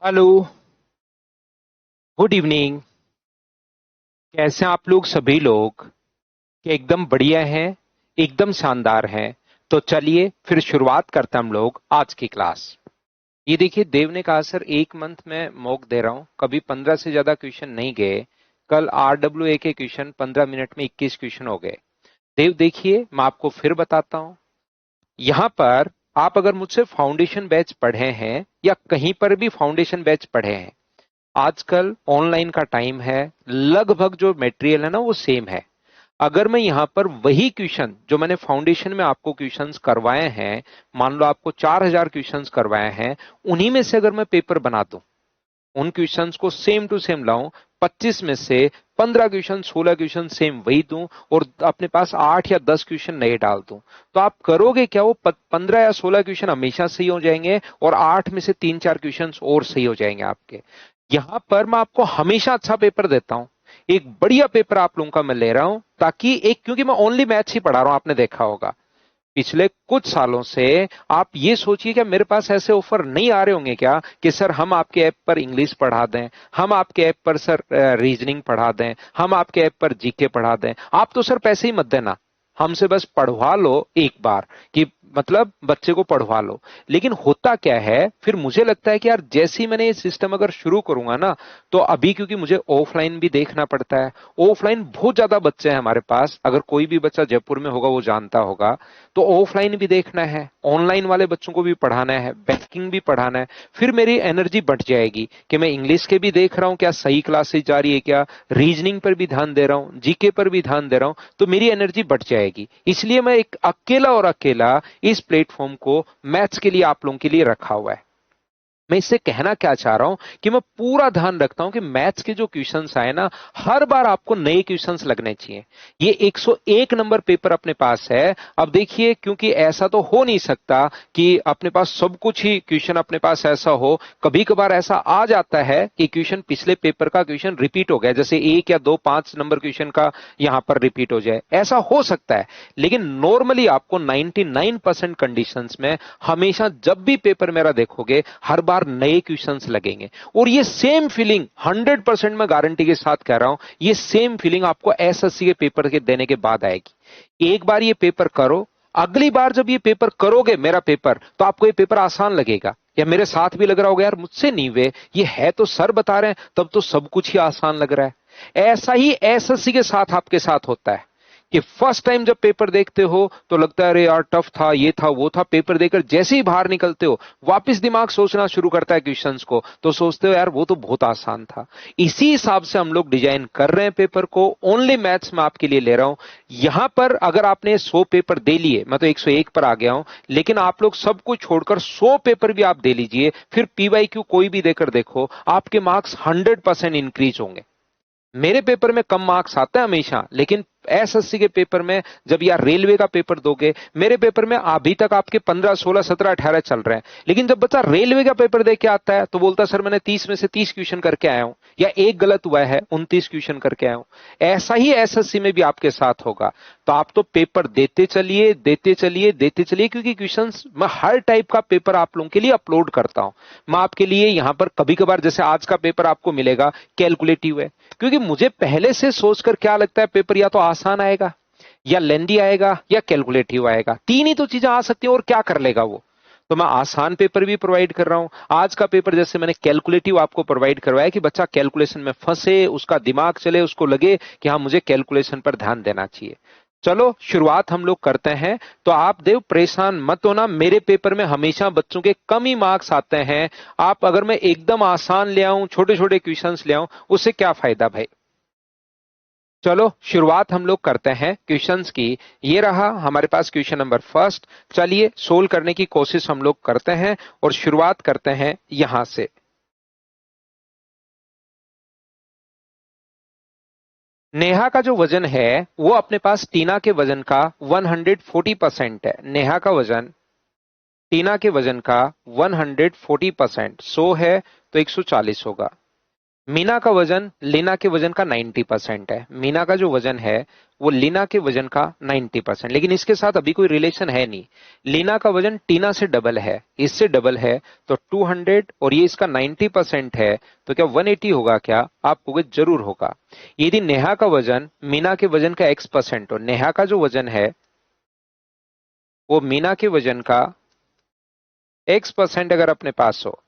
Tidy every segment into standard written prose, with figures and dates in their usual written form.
Hello. Good evening. कैसे हैं आप लोग सभी लोग? कि एकदम बढ़िया हैं, एकदम शानदार हैं। तो चलिए फिर शुरुआत करते हैं हम लोग आज की क्लास। ये देखिए, देव ने कहा सर 1 मंथ में मॉक दे रहा हूं, कभी 15 से ज्यादा क्वेश्चन नहीं गए। कल RWA के क्वेश्चन 15 मिनट में 21 क्वेश्चन हो गए। देव देखिए, मैं आपको फिर बताता हूं। यहां पर आप अगर मुझसे फाउंडेशन बैच पढ़े हैं या कहीं पर भी फाउंडेशन बैच पढ़े हैं, आजकल ऑनलाइन का टाइम है, लगभग जो मटेरियल है ना वो सेम है। अगर मैं यहां पर वही क्वेश्चन जो मैंने फाउंडेशन में आपको क्वेश्चंस करवाए हैं, मान लो आपको 4000 क्वेश्चंस करवाए हैं, उन्हीं में से अगर मैं पेपर बना दूं, उन क्वेश्चंस को सेम टू सेम लाऊं, 25 में से 15 क्वेश्चन 16 क्वेश्चन सेम वही दूं और अपने पास 8 या 10 क्वेश्चन नए डाल दूं, तो आप करोगे क्या? वो 15 या 16 क्वेश्चन हमेशा सही हो जाएंगे और 8 में से 3-4 क्वेश्चन और सही हो जाएंगे आपके। यहां पर मैं आपको हमेशा अच्छा पेपर देता हूं। एक बढ़िया पेपर आप लोगों का मैं ले रहा हूं, ताकि एक, क्योंकि मैं ओनली मैथ्स ही पढ़ा रहा हूं, आपने देखा होगा पिछले कुछ सालों से। आप ये सोचिए क्या मेरे पास ऐसे ऑफर नहीं आ रहे होंगे क्या कि सर हम आपके ऐप पर इंग्लिश पढ़ा दें, हम आपके ऐप पर सर रीजनिंग पढ़ा दें, हम आपके ऐप पर जीके पढ़ा दें। आप तो सर पैसे ही मत देना, हमसे बस पढ़वा लो एक बार, कि मतलब बच्चे को पढ़वा लो। लेकिन होता क्या है, फिर मुझे लगता है कि यार जैसे ही मैंने ये सिस्टम अगर शुरू करूंगा ना, तो अभी क्योंकि मुझे ऑफलाइन भी देखना पड़ता है, ऑफलाइन बहुत ज्यादा बच्चे हैं हमारे पास, अगर कोई भी बच्चा जयपुर में होगा वो जानता होगा, तो ऑफलाइन भी देखना है, ऑनलाइन वाले बच्चों को भी पढ़ाना है, बैंकिंग भी पढ़ाना है। फिर मेरी एनर्जी बढ़ जाएगी कि मैं इंग्लिश के भी देख रहा हूं क्या सही क्लासेस जा रही है क्या, रीजनिंग पर भी ध्यान दे रहा हूं, जीके पर भी ध्यान दे रहा हूं, तो मेरी एनर्जी बढ़ जाएगी। इसलिए मैं एक अकेला और अकेला इस प्लेटफॉर्म को मैथ्स के लिए आप लोगों के लिए रखा हुआ है। मैं इससे कहना क्या चाह रहा हूं कि मैं पूरा ध्यान रखता हूं कि मैथ्स के जो क्वेश्चंस आए ना, हर बार आपको नए क्वेश्चंस लगने चाहिए। ये 101 नंबर पेपर अपने पास है। अब देखिए, क्योंकि ऐसा तो हो नहीं सकता कि अपने पास सब कुछ ही क्वेश्चन अपने पास ऐसा हो। कभी कभार ऐसा आ जाता है कि क्वेश्चन पिछले पेपर का क्वेश्चन रिपीट हो गया, जैसे एक या दो 5 नंबर क्वेश्चन का यहां पर रिपीट हो जाए, ऐसा हो सकता है। लेकिन नॉर्मली आपको 99% कंडीशंस में हमेशा जब भी पेपर मेरा देखोगे, हर बार नए क्वेश्चंस लगेंगे। और ये सेम फीलिंग 100% मैं गारंटी के साथ कह रहा हूं, ये सेम फीलिंग आपको एसएससी के पेपर के देने के बाद आएगी। एक बार ये पेपर करो, अगली बार जब ये पेपर करोगे मेरा पेपर, तो आपको ये पेपर आसान लगेगा। या मेरे साथ भी लग रहा होगा यार मुझसे नहीं हुए, ये है तो सर बता रहे हैं, तब तो सब कुछ ही आसान लग रहा है। ऐसा ही एसएससी के साथ आपके साथ होता है कि फर्स्ट टाइम जब पेपर देखते हो तो लगता है अरे यार टफ था, ये था वो था, पेपर देकर जैसे ही बाहर निकलते हो वापस दिमाग सोचना शुरू करता है क्वेश्चंस को, तो सोचते हो यार वो तो बहुत आसान था। इसी हिसाब से हम लोग डिजाइन कर रहे हैं पेपर को, ओनली मैथ्स में आपके लिए ले रहा हूं। यहां पर अगर आपने 100 पेपर दे लिए, मैं तो 101 पर आ गया हूं, लेकिन आप लोग सब कुछ छोड़कर 100 पेपर भी आप दे लीजिए, फिर पीवाईक्यू कोई भी देकर देखो, आपके मार्क्स 100% इंक्रीज होंगे। मेरे पेपर में कम मार्क्स आते हैं हमेशा, लेकिन एसएससी के पेपर में, जब यार रेलवे का पेपर दोगे, मेरे पेपर में अभी तक आपके 15 16 17 18 चल रहे हैं, लेकिन जब बच्चा रेलवे का पेपर दे के आता है तो बोलता है सर मैंने 30 में से 30 क्वेश्चन करके आया हूं, या एक गलत हुआ है 29 क्वेश्चन करके आया हूं। ऐसा ही एसएससी में भी आपके साथ होगा। तो आप तो पेपर देते चलिए, देते चलिए, देते चलिए, क्योंकि क्वेश्चन मैं हर टाइप का पेपर आप लोगों के लिए अपलोड करता हूं। मैं आपके लिए यहां पर कभी कभार, जैसे आज का पेपर आपको मिलेगा कैलकुलेटिव है, क्योंकि मुझे पहले से सोचकर क्या लगता है पेपर या तो आसान आएगा, या लेंदी आएगा, या कैलकुलेटिव आएगा, तीन ही तो चीजें आ सकती हैं, और क्या कर लेगा वो। तो मैं आसान पेपर भी प्रोवाइड कर रहा हूं। आज का पेपर जैसे मैंने कैलकुलेटिव आपको प्रोवाइड करवाया कि बच्चा कैलकुलेशन में फंसे, उसका दिमाग चले, उसको लगे कि हाँ मुझे कैलकुलेशन पर ध्यान देना चाहिए। चलो शुरुआत हम लोग करते हैं। तो आप देव परेशान मत होना, मेरे पेपर में हमेशा बच्चों के कम ही मार्क्स आते हैं। आप अगर मैं एकदम आसान ले आऊं, छोटे छोटे क्वेश्चंस ले आऊं, उससे क्या फायदा भाई। चलो शुरुआत हम लोग करते हैं क्वेश्चंस की। ये रहा हमारे पास क्वेश्चन नंबर फर्स्ट। चलिए सोल्व करने की कोशिश हम लोग करते हैं और शुरुआत करते हैं यहां से। नेहा का जो वजन है वो अपने पास टीना के वजन का 140% है। नेहा का वजन टीना के वजन का 140%, 100 है तो 140 होगा। मीना का वजन लीना के वजन का 90% है। मीना का जो वजन है वो लीना के वजन का 90%, लेकिन इसके साथ अभी कोई रिलेशन है नहीं। लीना का वजन टीना से डबल है, इससे डबल है, तो 200, और ये इसका 90% है, तो क्या 180 होगा? क्या आप कहोगे जरूर होगा। यदि नेहा का वजन मीना के वजन का X% हो, नेहा का जो वजन है वो मीना के वजन का X% अगर अपने पास हो,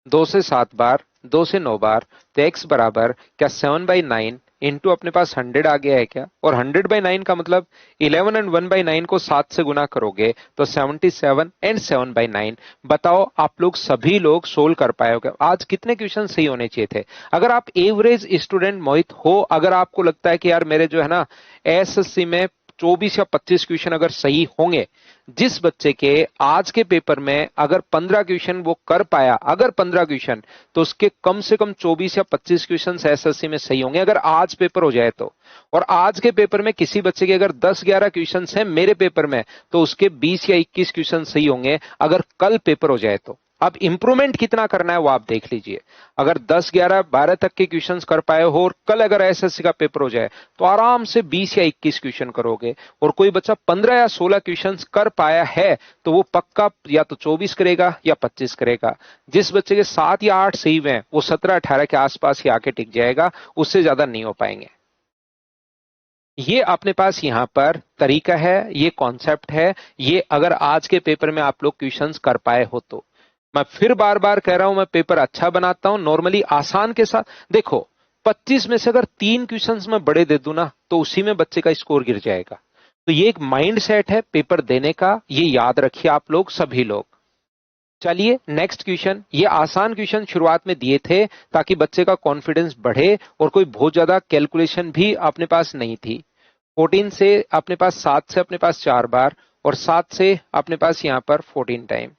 2 से 7 बार, 2 से 9 बार, तो x बराबर क्या 7/9 इंटू अपने पास 100 आ गया है क्या? और 100/9 का मतलब 11 और 1/9 को 7 से गुना करोगे तो 77 एंड 7/9। बताओ आप लोग सभी लोग सोल्व कर पाए होगे। आज कितने क्वेश्चन सही होने चाहिए थे? अगर आप एवरेज स्टूडेंट मोहित हो, अगर आपको लगता है कि यार मेरे जो है ना एसएससी में 24 या 25 क्वेश्चन अगर सही होंगे, जिस बच्चे के आज के पेपर में अगर 15 क्वेश्चन वो कर पाया, अगर 15 क्वेश्चन, तो उसके कम से कम 24 या 25 क्वेश्चन एसएससी में सही होंगे अगर आज पेपर हो जाए तो। और आज के पेपर में किसी बच्चे के अगर 10-11 क्वेश्चन हैं मेरे पेपर में, तो उसके 20 या 21 क्वेश्चन सही होंगे अगर कल पेपर हो जाए तो। अब इंप्रूवमेंट कितना करना है वो आप देख लीजिए। अगर 10, 11, 12 तक के क्वेश्चंस कर पाए हो और कल अगर एसएससी का पेपर हो जाए तो आराम से 20 या 21 क्वेश्चन करोगे। और कोई बच्चा 15 या 16 क्वेश्चंस कर पाया है तो वो पक्का या तो 24 करेगा या 25 करेगा। जिस बच्चे के 7 या 8 सही हुए हैं वो 17-18 के आसपास ही आके टिक जाएगा, उससे ज्यादा नहीं हो पाएंगे। ये अपने पास यहां पर तरीका है, ये कॉन्सेप्ट है, ये अगर आज के पेपर में आप लोग क्वेश्चंस कर पाए हो तो। मैं फिर बार बार कह रहा हूं, मैं पेपर अच्छा बनाता हूं नॉर्मली आसान के साथ। देखो 25 में से अगर 3 क्वेश्चंस मैं बड़े दे दूं ना तो उसी में बच्चे का स्कोर गिर जाएगा। तो ये एक माइंड सेट है पेपर देने का, ये याद रखिए आप लोग सभी लोग। चलिए नेक्स्ट क्वेश्चन। ये आसान क्वेश्चन शुरुआत में दिए थे ताकि बच्चे का कॉन्फिडेंस बढ़े, और कोई बहुत ज्यादा कैलकुलेशन भी अपने पास नहीं थी। 14 से अपने पास 7 से अपने पास 4 बार, और 7 से अपने पास यहाँ पर 14 टाइम।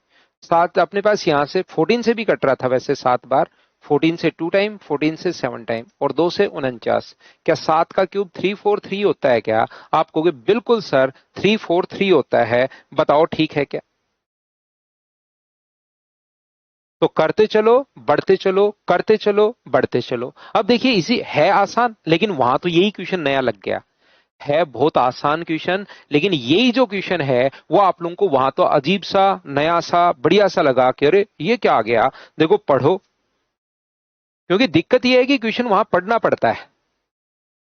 7 अपने पास यहाँ से 14 से भी कट रहा था वैसे 7 बार, 14 से 2 टाइम, 14 से 7 टाइम, और 2 से 49। क्या 7 का क्यूब 343 होता है क्या? आप कहोगे बिल्कुल सर 343 होता है। बताओ ठीक है क्या? तो करते चलो, बढ़ते चलो, करते चलो, बढ़ते चलो। अब देखिए इसी है आसान, लेकिन वहां तो यही क्वेश्चन नया लग गया है, बहुत आसान क्वेश्चन, लेकिन यही जो क्वेश्चन है वो आप लोगों को वहां तो अजीब सा, नया सा, बढ़िया सा लगा कि अरे ये क्या आ गया। देखो पढ़ो, क्योंकि दिक्कत ये है कि क्वेश्चन वहां पढ़ना पड़ता है।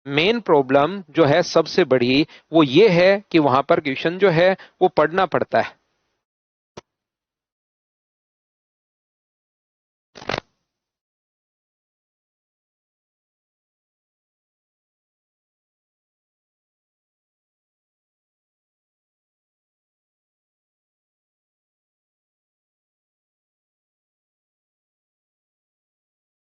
मेन प्रॉब्लम जो है सबसे बड़ी वो ये है कि वहां पर क्वेश्चन जो है वो पढ़ना पड़ता है।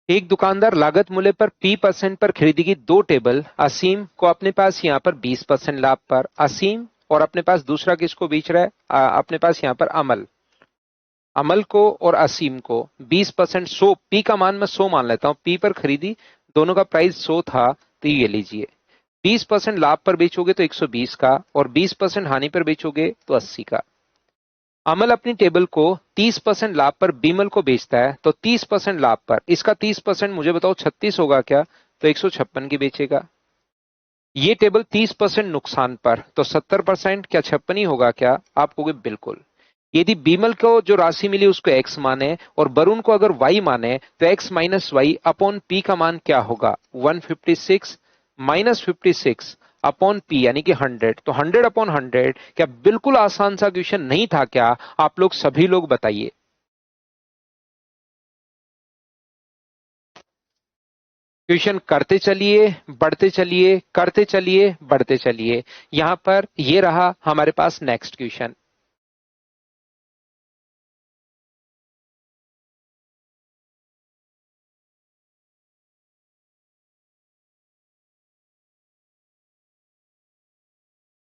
एक दुकानदार लागत मूल्य पर P% पर खरीदेगी 2 टेबल। असीम को अपने पास यहाँ पर 20% लाभ पर, असीम और अपने पास दूसरा किसको बेच रहा है? अपने पास यहाँ पर अमल, अमल को और असीम को 20%, 100 P का मान मैं 100 मान लेता हूँ, P पर खरीदी, दोनों का प्राइस 100 था, तो ये लीजिए। 20% लाभ पर बेचोगे तो 120 का, और 20% हानि पर बेचोगे तो 80 का। अमल अपनी टेबल को 30% लाभ पर बीमल को बेचता है, तो 30% लाभ पर, इसका 30% मुझे बताओ 36 होगा क्या? तो 156 की बेचेगा। ये टेबल 30% नुकसान पर, तो 70% क्या 56 ही होगा क्या? आप कहोगे बिल्कुल। यदि बीमल को जो राशि मिली उसको एक्स माने और वरुण को अगर वाई माने, तो X minus Y upon P का मान क्या होगा? 156 माइनस 56 अपॉन पी यानी कि 100, तो 100/100। क्या बिल्कुल आसान सा क्वेश्चन नहीं था क्या? आप लोग सभी लोग बताइए। क्वेश्चन करते चलिए, बढ़ते चलिए, करते चलिए, बढ़ते चलिए। यहां पर ये रहा हमारे पास नेक्स्ट क्वेश्चन।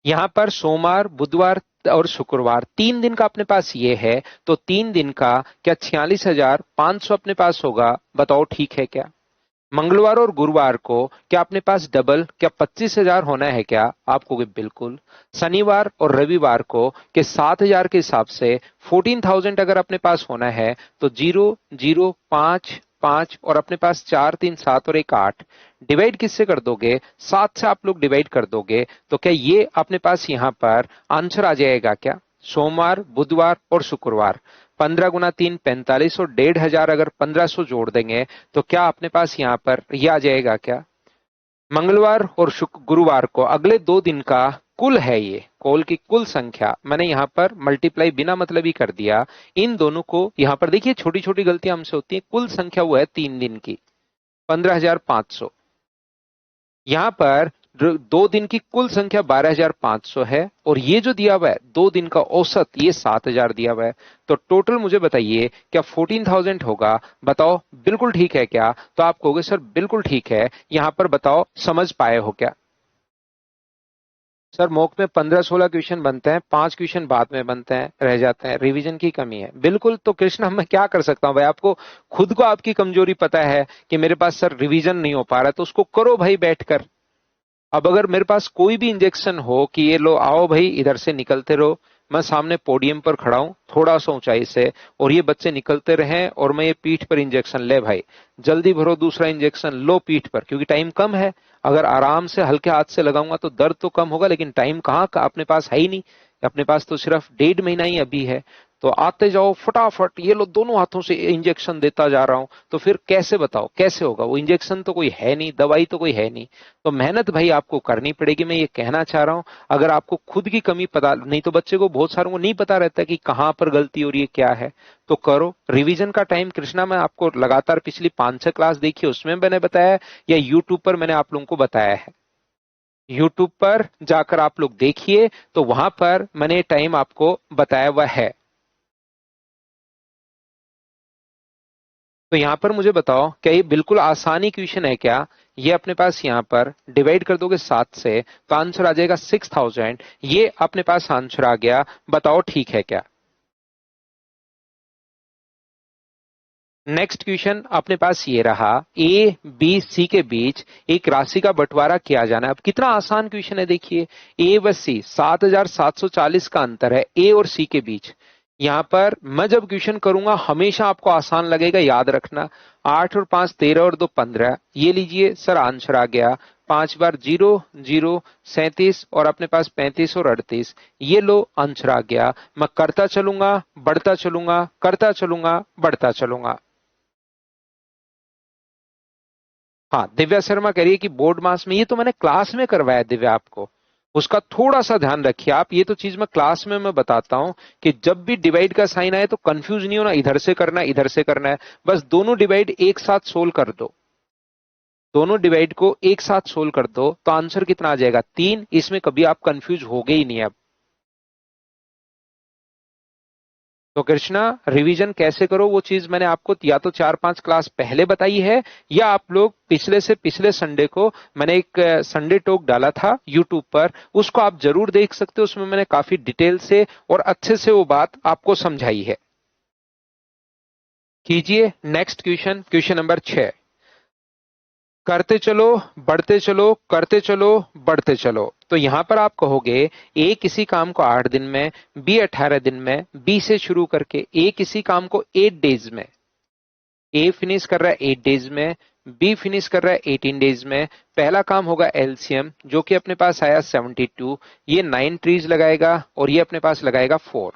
यहां पर सोमवार, बुधवार और शुक्रवार 3 दिन का अपने पास ये है, तो 3 दिन का क्या 46,500 अपने पास होगा? बताओ ठीक है क्या? मंगलवार और गुरुवार को क्या अपने पास डबल, क्या 25,000 होना है क्या? आप कहोगे बिल्कुल। शनिवार और रविवार को के 7,000 के हिसाब से 14,000 अगर अपने पास होना है, तो 0, 0, 5, 5 और अपने पास 4 3 7 और 1 8, डिवाइड किससे कर दोगे? 7 से आप लोग डिवाइड कर दोगे तो क्या ये अपने पास यहाँ पर आंसर आ जाएगा क्या? सोमवार, बुधवार और शुक्रवार, 15 गुना 3 45 और 1500 अगर 1500 जोड़ देंगे तो क्या अपने पास यहाँ पर ये आ जाएगा क्या? मंगलवार और गुरुवार को अगले 2 दिन का कुल है, ये कॉल की कुल संख्या मैंने यहाँ पर मल्टीप्लाई बिना मतलब ही कर दिया। इन दोनों को यहाँ पर देखिए, छोटी छोटी गलतियां हमसे होती है। कुल संख्या वो है 3 दिन की 15,500। यहाँ पर 2 दिन की कुल संख्या 12,500 है और ये जो दिया हुआ है 2 दिन का औसत ये 7,000 दिया हुआ है। तो टोटल मुझे बताइए क्या 14,000 होगा? बताओ बिल्कुल ठीक है क्या? तो आप कहोगे सर बिल्कुल ठीक है। यहां पर बताओ समझ पाए हो क्या? सर मॉक में 15-16 क्वेश्चन बनते हैं, 5 क्वेश्चन बाद में बनते हैं, रह जाते हैं, रिवीजन की कमी है। बिल्कुल। तो कृष्ण मैं क्या कर सकता हूं भाई? आपको खुद को आपकी कमजोरी पता है कि मेरे पास सर रिवीजन नहीं हो पा रहा है, तो उसको करो भाई बैठकर। अब अगर मेरे पास कोई भी इंजेक्शन हो कि ये लो आओ भाई इधर से निकलते रहो, मैं सामने पोडियम पर खड़ा हूं थोड़ा सा ऊंचाई से और ये बच्चे निकलते रहें और मैं ये पीठ पर इंजेक्शन ले भाई, जल्दी भरो दूसरा इंजेक्शन लो पीठ पर, क्योंकि टाइम कम है। अगर आराम से हल्के हाथ से लगाऊंगा तो दर्द तो कम होगा, लेकिन टाइम कहाँ का अपने पास है ही नहीं। अपने पास तो सिर्फ 1.5 महीना ही अभी है। तो आते जाओ फटाफट, ये लो दोनों हाथों से इंजेक्शन देता जा रहा हूं, तो फिर कैसे बताओ कैसे होगा? वो इंजेक्शन तो कोई है नहीं, दवाई तो कोई है नहीं। तो मेहनत भाई आपको करनी पड़ेगी, मैं ये कहना चाह रहा हूं। अगर आपको खुद की कमी पता नहीं, तो बच्चे को बहुत सारों को नहीं पता रहता कि कहां पर गलती हो रही है क्या है। तो करो रिवीजन का टाइम। कृष्णा मैं आपको लगातार पिछली 5-6 क्लास देखी उसमें मैंने बताया, या यूट्यूब पर मैंने आप लोगों को बताया है? यूट्यूब पर जाकर आप लोग देखिए, तो वहां पर मैंने टाइम आपको बताया हुआ है। तो यहां पर मुझे बताओ क्या ये बिल्कुल आसानी क्वेश्चन है क्या? ये अपने पास यहां पर डिवाइड कर दोगे 7 से तो आंसर आ जाएगा 6,000। ये अपने पास आंसर आ गया। बताओ ठीक है क्या? नेक्स्ट क्वेश्चन अपने पास ये रहा, ए बी सी के बीच एक राशि का बंटवारा किया जाना है। अब कितना आसान क्वेश्चन है देखिए। ए व सी 7,740 का अंतर है ए और सी के बीच। यहां पर मैं जब क्वेश्चन करूंगा हमेशा आपको आसान लगेगा, याद रखना। 8 और 5 13 और 2 15। ये लीजिए सर आंसर आ गया। 5 बार 0 0 37 और अपने पास 35 और 38। ये लो आंसर आ गया। मैं करता चलूंगा बढ़ता चलूंगा करता चलूंगा बढ़ता चलूंगा। हाँ दिव्या शर्मा कह रही है कि बोर्ड मास में, ये तो मैंने क्लास में करवाया दिव्या आपको, उसका थोड़ा सा ध्यान रखिए आप। ये तो चीज मैं क्लास में मैं बताता हूं कि जब भी डिवाइड का साइन आए तो कंफ्यूज नहीं होना, इधर से करना है इधर से करना है। बस दोनों डिवाइड एक साथ सोल्व कर दो, दोनों डिवाइड को एक साथ सोल्व कर दो तो आंसर कितना आ जाएगा? 3। इसमें कभी आप कंफ्यूज हो गए ही नहीं अब। तो कृष्णा रिवीजन कैसे करो वो चीज मैंने आपको या तो 4-5 क्लास पहले बताई है, या आप लोग पिछले से पिछले संडे को मैंने एक संडे टॉक डाला था यूट्यूब पर, उसको आप जरूर देख सकते हो। उसमें मैंने काफी डिटेल से और अच्छे से वो बात आपको समझाई है। कीजिए नेक्स्ट क्वेश्चन, क्वेश्चन नंबर 6। करते चलो बढ़ते चलो करते चलो बढ़ते चलो। तो यहां पर आप कहोगे ए किसी काम को 8 दिन में, बी 18 दिन में, बी से शुरू करके ए किसी काम को 8 डेज में, ए फिनिश कर रहा है 8 डेज में, बी फिनिश कर रहा है 18 डेज में। पहला काम होगा एलसीएम जो कि अपने पास आया 72। ये 9 ट्रीज लगाएगा और ये अपने पास लगाएगा 4।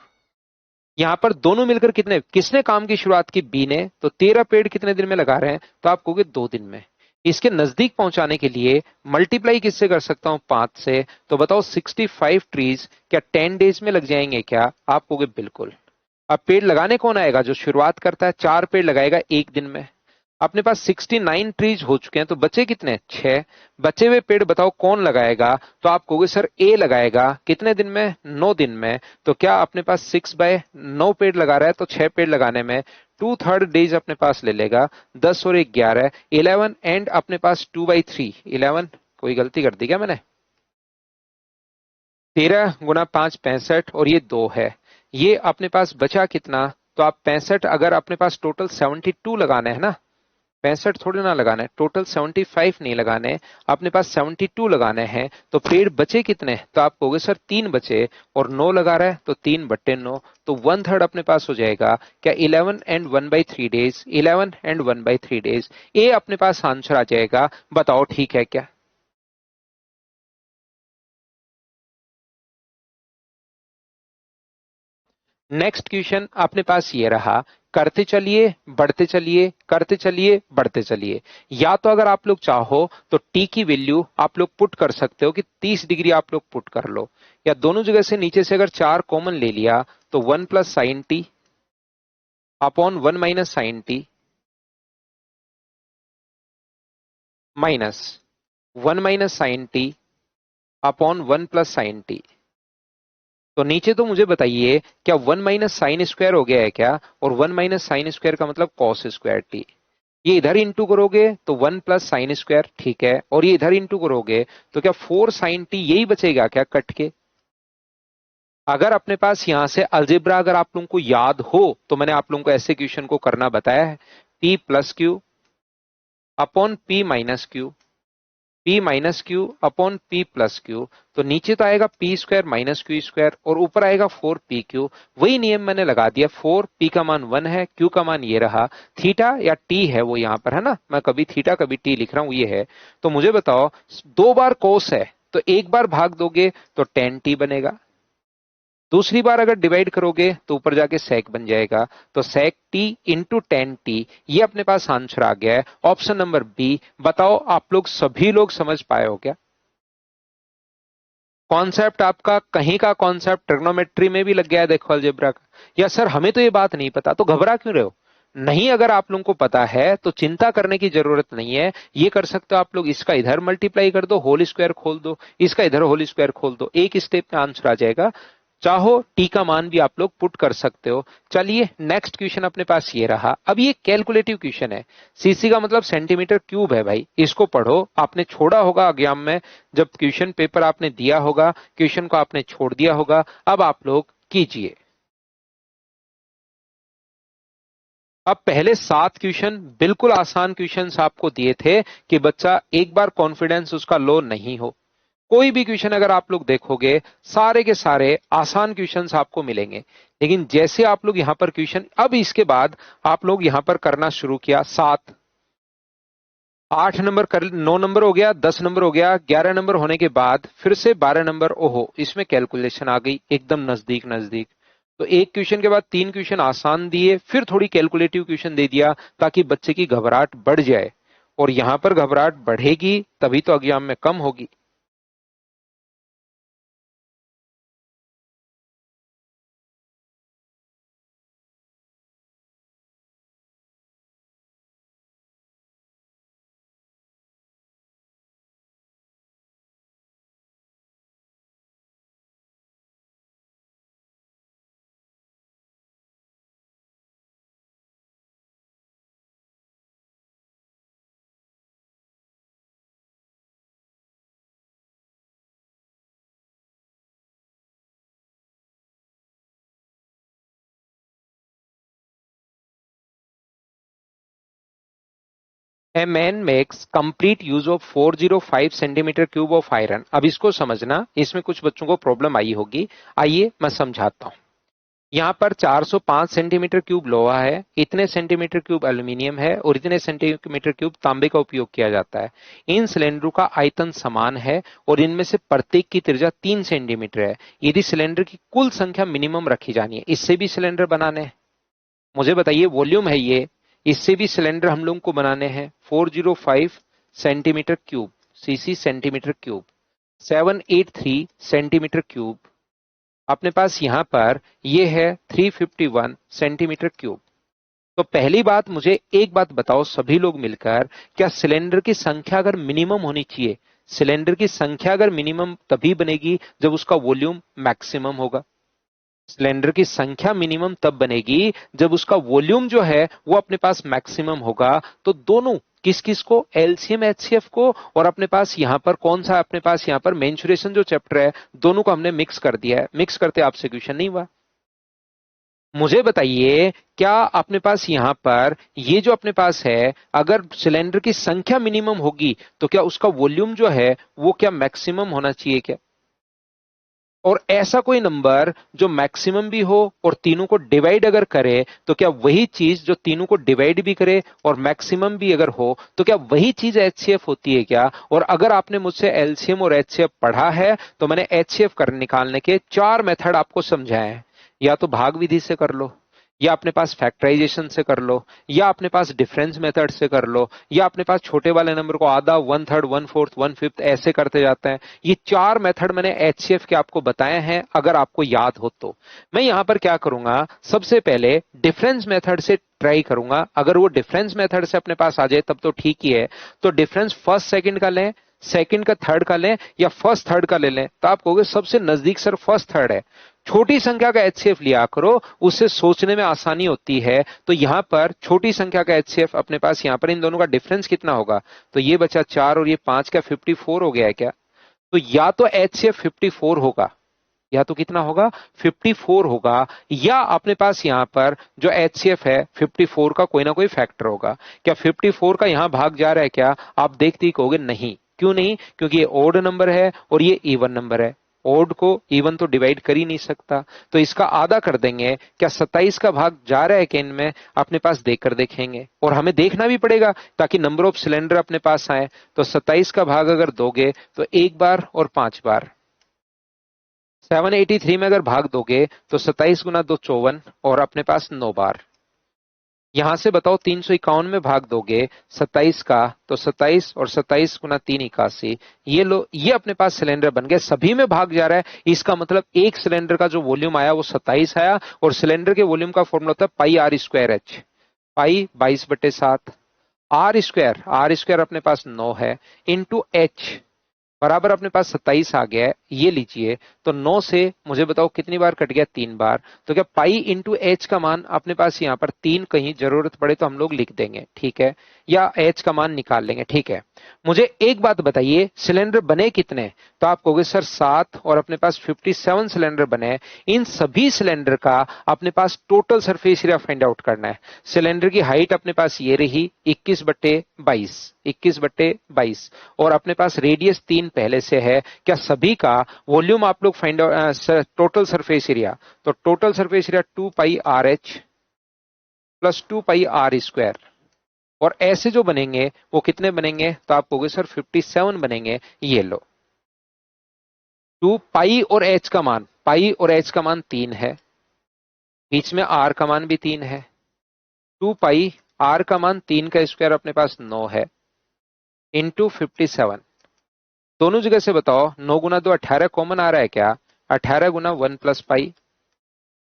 यहां पर दोनों मिलकर कितने, किसने काम की शुरुआत की? बी ने। तो 13 पेड़ कितने दिन में लगा रहे हैं? तो आप कहोगे 2 दिन में। इसके नजदीक पहुंचाने के लिए मल्टीप्लाई किससे कर सकता हूं? 5 से। तो बताओ 65 ट्रीज क्या 10 डेज में लग जाएंगे क्या? आप कहोगे बिल्कुल। अब पेड़ लगाने कौन आएगा? जो शुरुआत करता है। 4 पेड़ लगाएगा 1 दिन में। अपने पास 69 ट्रीज हो चुके हैं, तो बचे कितने? 6। बचे हुए पेड़ बताओ कौन लगाएगा? तो आप कहोगे सर ए लगाएगा। कितने दिन में? 9 दिन में। तो क्या अपने पास 6/9 पेड़ लगा रहा है, तो 6 पेड़ लगाने में 2/3 डेज अपने पास ले लेगा। 10 और 1 11, 11 एंड अपने पास 2/3 11। कोई गलती कर दी क्या मैंने? 13 गुना 5 65 और ये 2 है। ये अपने पास बचा कितना? तो आप 65, अगर अपने पास टोटल 72 लगाने हैं ना, 65 थोड़ी ना लगाना है, टोटल 75 नहीं लगाने, अपने पास 72 लगाने हैं। तो पेड़ बचे कितने, तो आप कहोगे सर 3 बचे और 9 लगा रहा है तो 3/9, तो 1/3 अपने पास हो जाएगा क्या 11 एंड 1/3 डेज, 11 एंड 1/3 डेज। ये अपने पास आंसर आ जाएगा। बताओ ठीक है क्या? नेक्स्ट क्वेश्चन अपने पास ये रहा, करते चलिए बढ़ते चलिए, करते चलिए बढ़ते चलिए। या तो अगर आप लोग चाहो तो टी की वैल्यू आप लोग पुट कर सकते हो कि 30 डिग्री आप लोग पुट कर लो, या दोनों जगह से नीचे से अगर 4 कॉमन ले लिया तो 1 + sin t upon 1 - sin t minus 1 - sin t upon 1 + sin t। तो नीचे तो मुझे बताइए क्या 1 - sin² हो गया है क्या, और 1 - sin² का मतलब cos²t। ये इधर इंटू करोगे तो 1 + sin², ठीक है, और ये इधर इंटू करोगे तो क्या 4 sin t यही बचेगा क्या कट के। अगर अपने पास यहां से अलजेब्रा अगर आप लोगों को याद हो तो मैंने आप लोगों को ऐसे क्वेश्चन को करना बताया है, p+q upon p-q, p-q upon p+q। तो नीचे तो आएगा p² - q² और ऊपर आएगा 4pq। वही नियम मैंने लगा दिया, 4p का मान 1 है, q का मान ये रहा, थीटा या t है वो यहां पर है ना, मैं कभी थीटा कभी t लिख रहा हूं, ये है। तो मुझे बताओ 2 बार कोस है तो एक बार भाग दोगे तो tan t बनेगा, दूसरी बार अगर डिवाइड करोगे तो ऊपर जाके सेक बन जाएगा। तो सेक टी इंटू टेन टी, ये अपने पास आंसर आ गया है, ऑप्शन नंबर बी। बताओ आप लोग सभी लोग समझ पाए हो क्या? कॉन्सेप्ट आपका कहीं का कॉन्सेप्ट ट्रिग्नोमेट्री में भी लग गया है देखो अलजेब्रा का। या सर हमें तो ये बात नहीं पता, तो घबरा क्यों रहे हो? नहीं, अगर आप लोगों को पता है तो चिंता करने की जरूरत नहीं है। ये कर सकते हो आप लोग, इसका इधर मल्टीप्लाई कर दो, होल स्क्वायर खोल दो, इसका इधर होल स्क्वायर खोल दो, एक स्टेप में आंसर आ जाएगा। चाहो टी का मान भी आप लोग पुट कर सकते हो। चलिए नेक्स्ट क्वेश्चन अपने पास ये रहा। अब ये कैलकुलेटिव क्वेश्चन है, सीसी का मतलब सेंटीमीटर क्यूब है भाई, इसको पढ़ो। आपने छोड़ा होगा एग्जाम में, जब क्वेश्चन पेपर आपने दिया होगा, क्वेश्चन को आपने छोड़ दिया होगा। अब आप लोग कीजिए। अब पहले 7 क्वेश्चन बिल्कुल आसान क्वेश्चंस आपको दिए थे कि बच्चा एक बार कॉन्फिडेंस उसका लो नहीं हो। कोई भी क्वेश्चन अगर आप लोग देखोगे सारे के सारे आसान क्वेश्चंस आपको मिलेंगे। लेकिन जैसे आप लोग यहां पर क्वेश्चन, अब इसके बाद आप लोग यहां पर करना शुरू किया, 7 8 नंबर कर, 9 नंबर हो गया, 10 नंबर हो गया, 11 नंबर होने के बाद फिर से 12 नंबर, ओहो इसमें कैलकुलेशन आ गई एकदम नजदीक नजदीक। तो एक क्वेश्चन के बाद 3 क्वेश्चन आसान दिए, फिर थोड़ी कैलकुलेटिव क्वेश्चन दे दिया ताकि बच्चे की घबराहट बढ़ जाए। और यहां पर घबराहट बढ़ेगी तभी तो एग्जाम में कम होगी। A man makes complete use of 405 centimetre cube of iron. अब इसको समझना, इसमें कुछ बच्चों को प्रॉब्लम आई होगी, आइए मैं समझाता हूं। यहाँ पर 405 सेंटीमीटर क्यूब लोहा है, इतने सेंटीमीटर क्यूब एल्यूमिनियम है और इतने सेंटीमीटर क्यूब तांबे का उपयोग किया जाता है। इन सिलेंडरों का आयतन समान है और इनमें से प्रत्येक की त्रिज्या 3 सेंटीमीटर है। यदि सिलेंडर की कुल संख्या मिनिमम रखी जानी है, इससे भी सिलेंडर बनाने हैं, मुझे बताइए वॉल्यूम है ये, इससे भी सिलेंडर हम लोग को बनाने हैं। 405 centimetre cube, CC centimetre cube, 783 centimetre cube, अपने पास यहां पर ये है 351 सेंटीमीटर क्यूब। तो पहली बात मुझे एक बात बताओ सभी लोग मिलकर, क्या सिलेंडर की संख्या अगर मिनिमम होनी चाहिए, सिलेंडर की संख्या अगर मिनिमम तभी बनेगी जब उसका वॉल्यूम मैक्सिमम होगा। सिलेंडर की संख्या मिनिमम तब बनेगी जब उसका वॉल्यूम जो है वो अपने पास मैक्सिमम होगा। तो दोनों किस किस को, एलसीएम एचसीएफ को, और अपने पास यहां पर कौन सा, अपने पास यहां पर मेंसुरेशन जो चैप्टर है, दोनों को हमने मिक्स कर दिया है। मिक्स करते आपसे क्वेश्चन नहीं हुआ। मुझे बताइए, क्या अपने पास यहां पर ये जो अपने पास है, अगर सिलेंडर की संख्या मिनिमम होगी तो क्या उसका वॉल्यूम जो है वो क्या मैक्सिमम होना चाहिए क्या? और ऐसा कोई नंबर जो मैक्सिमम भी हो और तीनों को डिवाइड अगर करे तो क्या वही चीज जो तीनों को डिवाइड भी करे और मैक्सिमम भी अगर हो तो क्या वही चीज एचसीएफ होती है क्या? और अगर आपने मुझसे एलसीएम और एचसीएफ पढ़ा है तो मैंने एचसीएफ कर निकालने के चार मेथड आपको समझाए हैं। या तो भाग विधि से कर लो, या अपने पास फैक्टराइजेशन से कर लो, या अपने पास डिफरेंस मेथड से कर लो, या अपने पास छोटे वाले नंबर को आधा, one third, one fourth, one fifth ऐसे करते जाते हैं। ये चार मेथड मैंने एचसीएफ के आपको बताए हैं, अगर आपको याद हो तो। मैं यहां पर क्या करूंगा, सबसे पहले डिफरेंस मेथड से ट्राई करूंगा। अगर वो डिफरेंस मेथड से अपने पास आ जाए तब तो ठीक ही है। तो डिफरेंस फर्स्ट सेकंड का लें, सेकंड का थर्ड का लें, या फर्स्ट थर्ड का ले लें। तो आप कहोगे सबसे नजदीक सर फर्स्ट थर्ड है। छोटी संख्या का एचसीएफ लिया करो, उससे सोचने में आसानी होती है। तो यहां पर छोटी संख्या का एचसीएफ अपने पास यहां पर इन दोनों का डिफरेंस कितना होगा? तो ये बचा 4 और ये 5 का 54 हो गया है क्या? तो या तो एचसीएफ 54 होगा, या तो कितना होगा? 54 होगा, या अपने पास यहां पर जो एचसीएफ है 54 का कोई ना कोई फैक्टर होगा। क्या 54 का यहां भाग जा रहा है क्या? आप देखते ही कहोगे नहीं। क्यों नहीं? क्योंकि ये ओड नंबर है और ये इवन नंबर है। ओड को इवन तो डिवाइड कर ही नहीं सकता, तो इसका आधा कर देंगे। क्या 27 का भाग जा रहा है कि इनमें? अपने पास देखकर देखेंगे, और हमें देखना भी पड़ेगा ताकि नंबर ऑफ सिलेंडर अपने पास आए। तो 27 का भाग अगर दोगे तो एक बार और 5 बार, 783 में अगर भाग दोगे तो 27 गुना 2 54, और अपने पास 9 बार। यहां से बताओ 351 में भाग दोगे 27 का, तो 27 और 27 गुना 3 81। ये लो, ये अपने पास सिलेंडर बन गए, सभी में भाग जा रहा है। इसका मतलब एक सिलेंडर का जो वॉल्यूम आया वो 27 आया, और सिलेंडर के वॉल्यूम का फॉर्मूला होता है pi r square h. Pi 22/7, are square अपने पास 9 है, इंटू एच बराबर अपने पास 27 आ गया है। ये लीजिए, तो 9 से मुझे बताओ कितनी बार कट गया? 3 बार। तो क्या पाई इंटू एच का मान अपने पास यहाँ पर 3, कहीं जरूरत पड़े तो हम लोग लिख देंगे, ठीक है, या एच का मान निकाल लेंगे, ठीक है। मुझे एक बात बताइए, सिलेंडर बने कितने? तो आप कहोगे सर 7, और अपने पास 57 सिलेंडर बने। इन सभी सिलेंडर का अपने पास total surface area find out करना है। सिलेंडर की हाइट अपने पास ये रही 21/22, 21/22, और अपने पास रेडियस 3 पहले से है। क्या सभी का वॉल्यूम आप लोग find out, total surface area, तो total surface area 2 pi r h plus 2 pi r square. और ऐसे जो बनेंगे वो कितने बनेंगे? तो आप कहोगे सर 57 बनेंगे। ये लो, 2 पाई और एच का मान, पाई और एच का मान 3 है, बीच में आर का मान भी 3 है। 2 पाई आर का मान 3 का स्क्वायर अपने पास 9 है, इंटू 57। दोनों जगह से बताओ, 9 गुना 2 18 कॉमन आ रहा है क्या? 18 गुना 1 प्लस पाई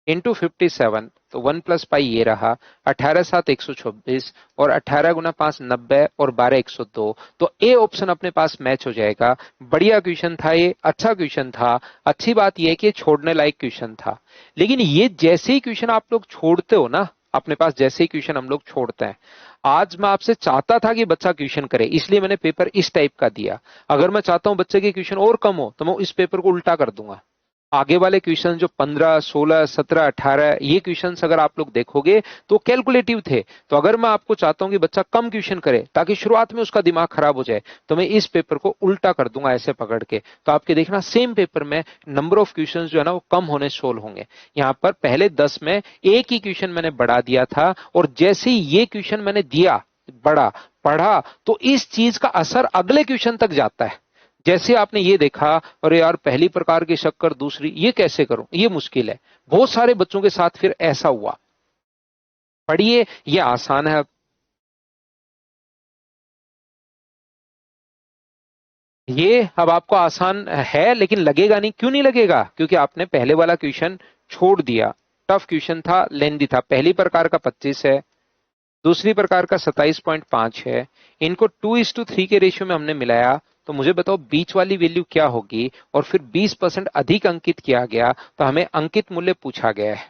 इंटू 57, तो 1 प्लस पाई ये रहा। 18 7 126, और 18 गुना 5 90, और 12 102। तो ए ऑप्शन अपने पास मैच हो जाएगा। बढ़िया क्वेश्चन था ये, अच्छा क्वेश्चन था। अच्छी बात यह है कि ये छोड़ने लायक क्वेश्चन था। लेकिन ये जैसे ही क्वेश्चन आप लोग छोड़ते हो ना, अपने पास जैसे ही क्वेश्चन हम लोग छोड़ते हैं, आज मैं आपसे चाहता था कि बच्चा क्वेश्चन करे, इसलिए मैंने पेपर इस टाइप का दिया। अगर मैं चाहता हूं बच्चे के क्वेश्चन और कम हो तो मैं इस पेपर को उल्टा कर दूंगा। आगे वाले क्वेश्चन जो 15 16 17 18, ये क्वेश्चंस अगर आप लोग देखोगे तो कैलकुलेटिव थे। तो अगर मैं आपको चाहता हूं कि बच्चा कम क्वेश्चन करे ताकि शुरुआत में उसका दिमाग खराब हो जाए, तो मैं इस पेपर को उल्टा कर दूंगा ऐसे पकड़ के। तो आपके देखना सेम पेपर में नंबर ऑफ क्वेश्चन जो है ना वो कम होने सोल्व होंगे। यहाँ पर पहले 10 में एक ही क्वेश्चन मैंने बढ़ा दिया था, और जैसे ही ये क्वेश्चन मैंने दिया, बड़ा पढ़ा, तो इस चीज का असर अगले क्वेश्चन तक जाता है। जैसे आपने ये देखा, अरे यार पहली प्रकार की शक्कर दूसरी, ये कैसे करूं, ये मुश्किल है। बहुत सारे बच्चों के साथ फिर ऐसा हुआ। पढ़िए, ये आसान है। ये अब आपको आसान है, लेकिन लगेगा नहीं। क्यों नहीं लगेगा? क्योंकि आपने पहले वाला क्वेश्चन छोड़ दिया। टफ क्वेश्चन था, लेंदी था। पहली प्रकार का 25 है, दूसरी प्रकार का 27.5 है। इनको 2:3 के रेशियो में हमने मिलाया। तो मुझे बताओ बीच वाली वैल्यू क्या होगी? और फिर 20% अधिक अंकित किया गया, तो हमें अंकित मूल्य पूछा गया है।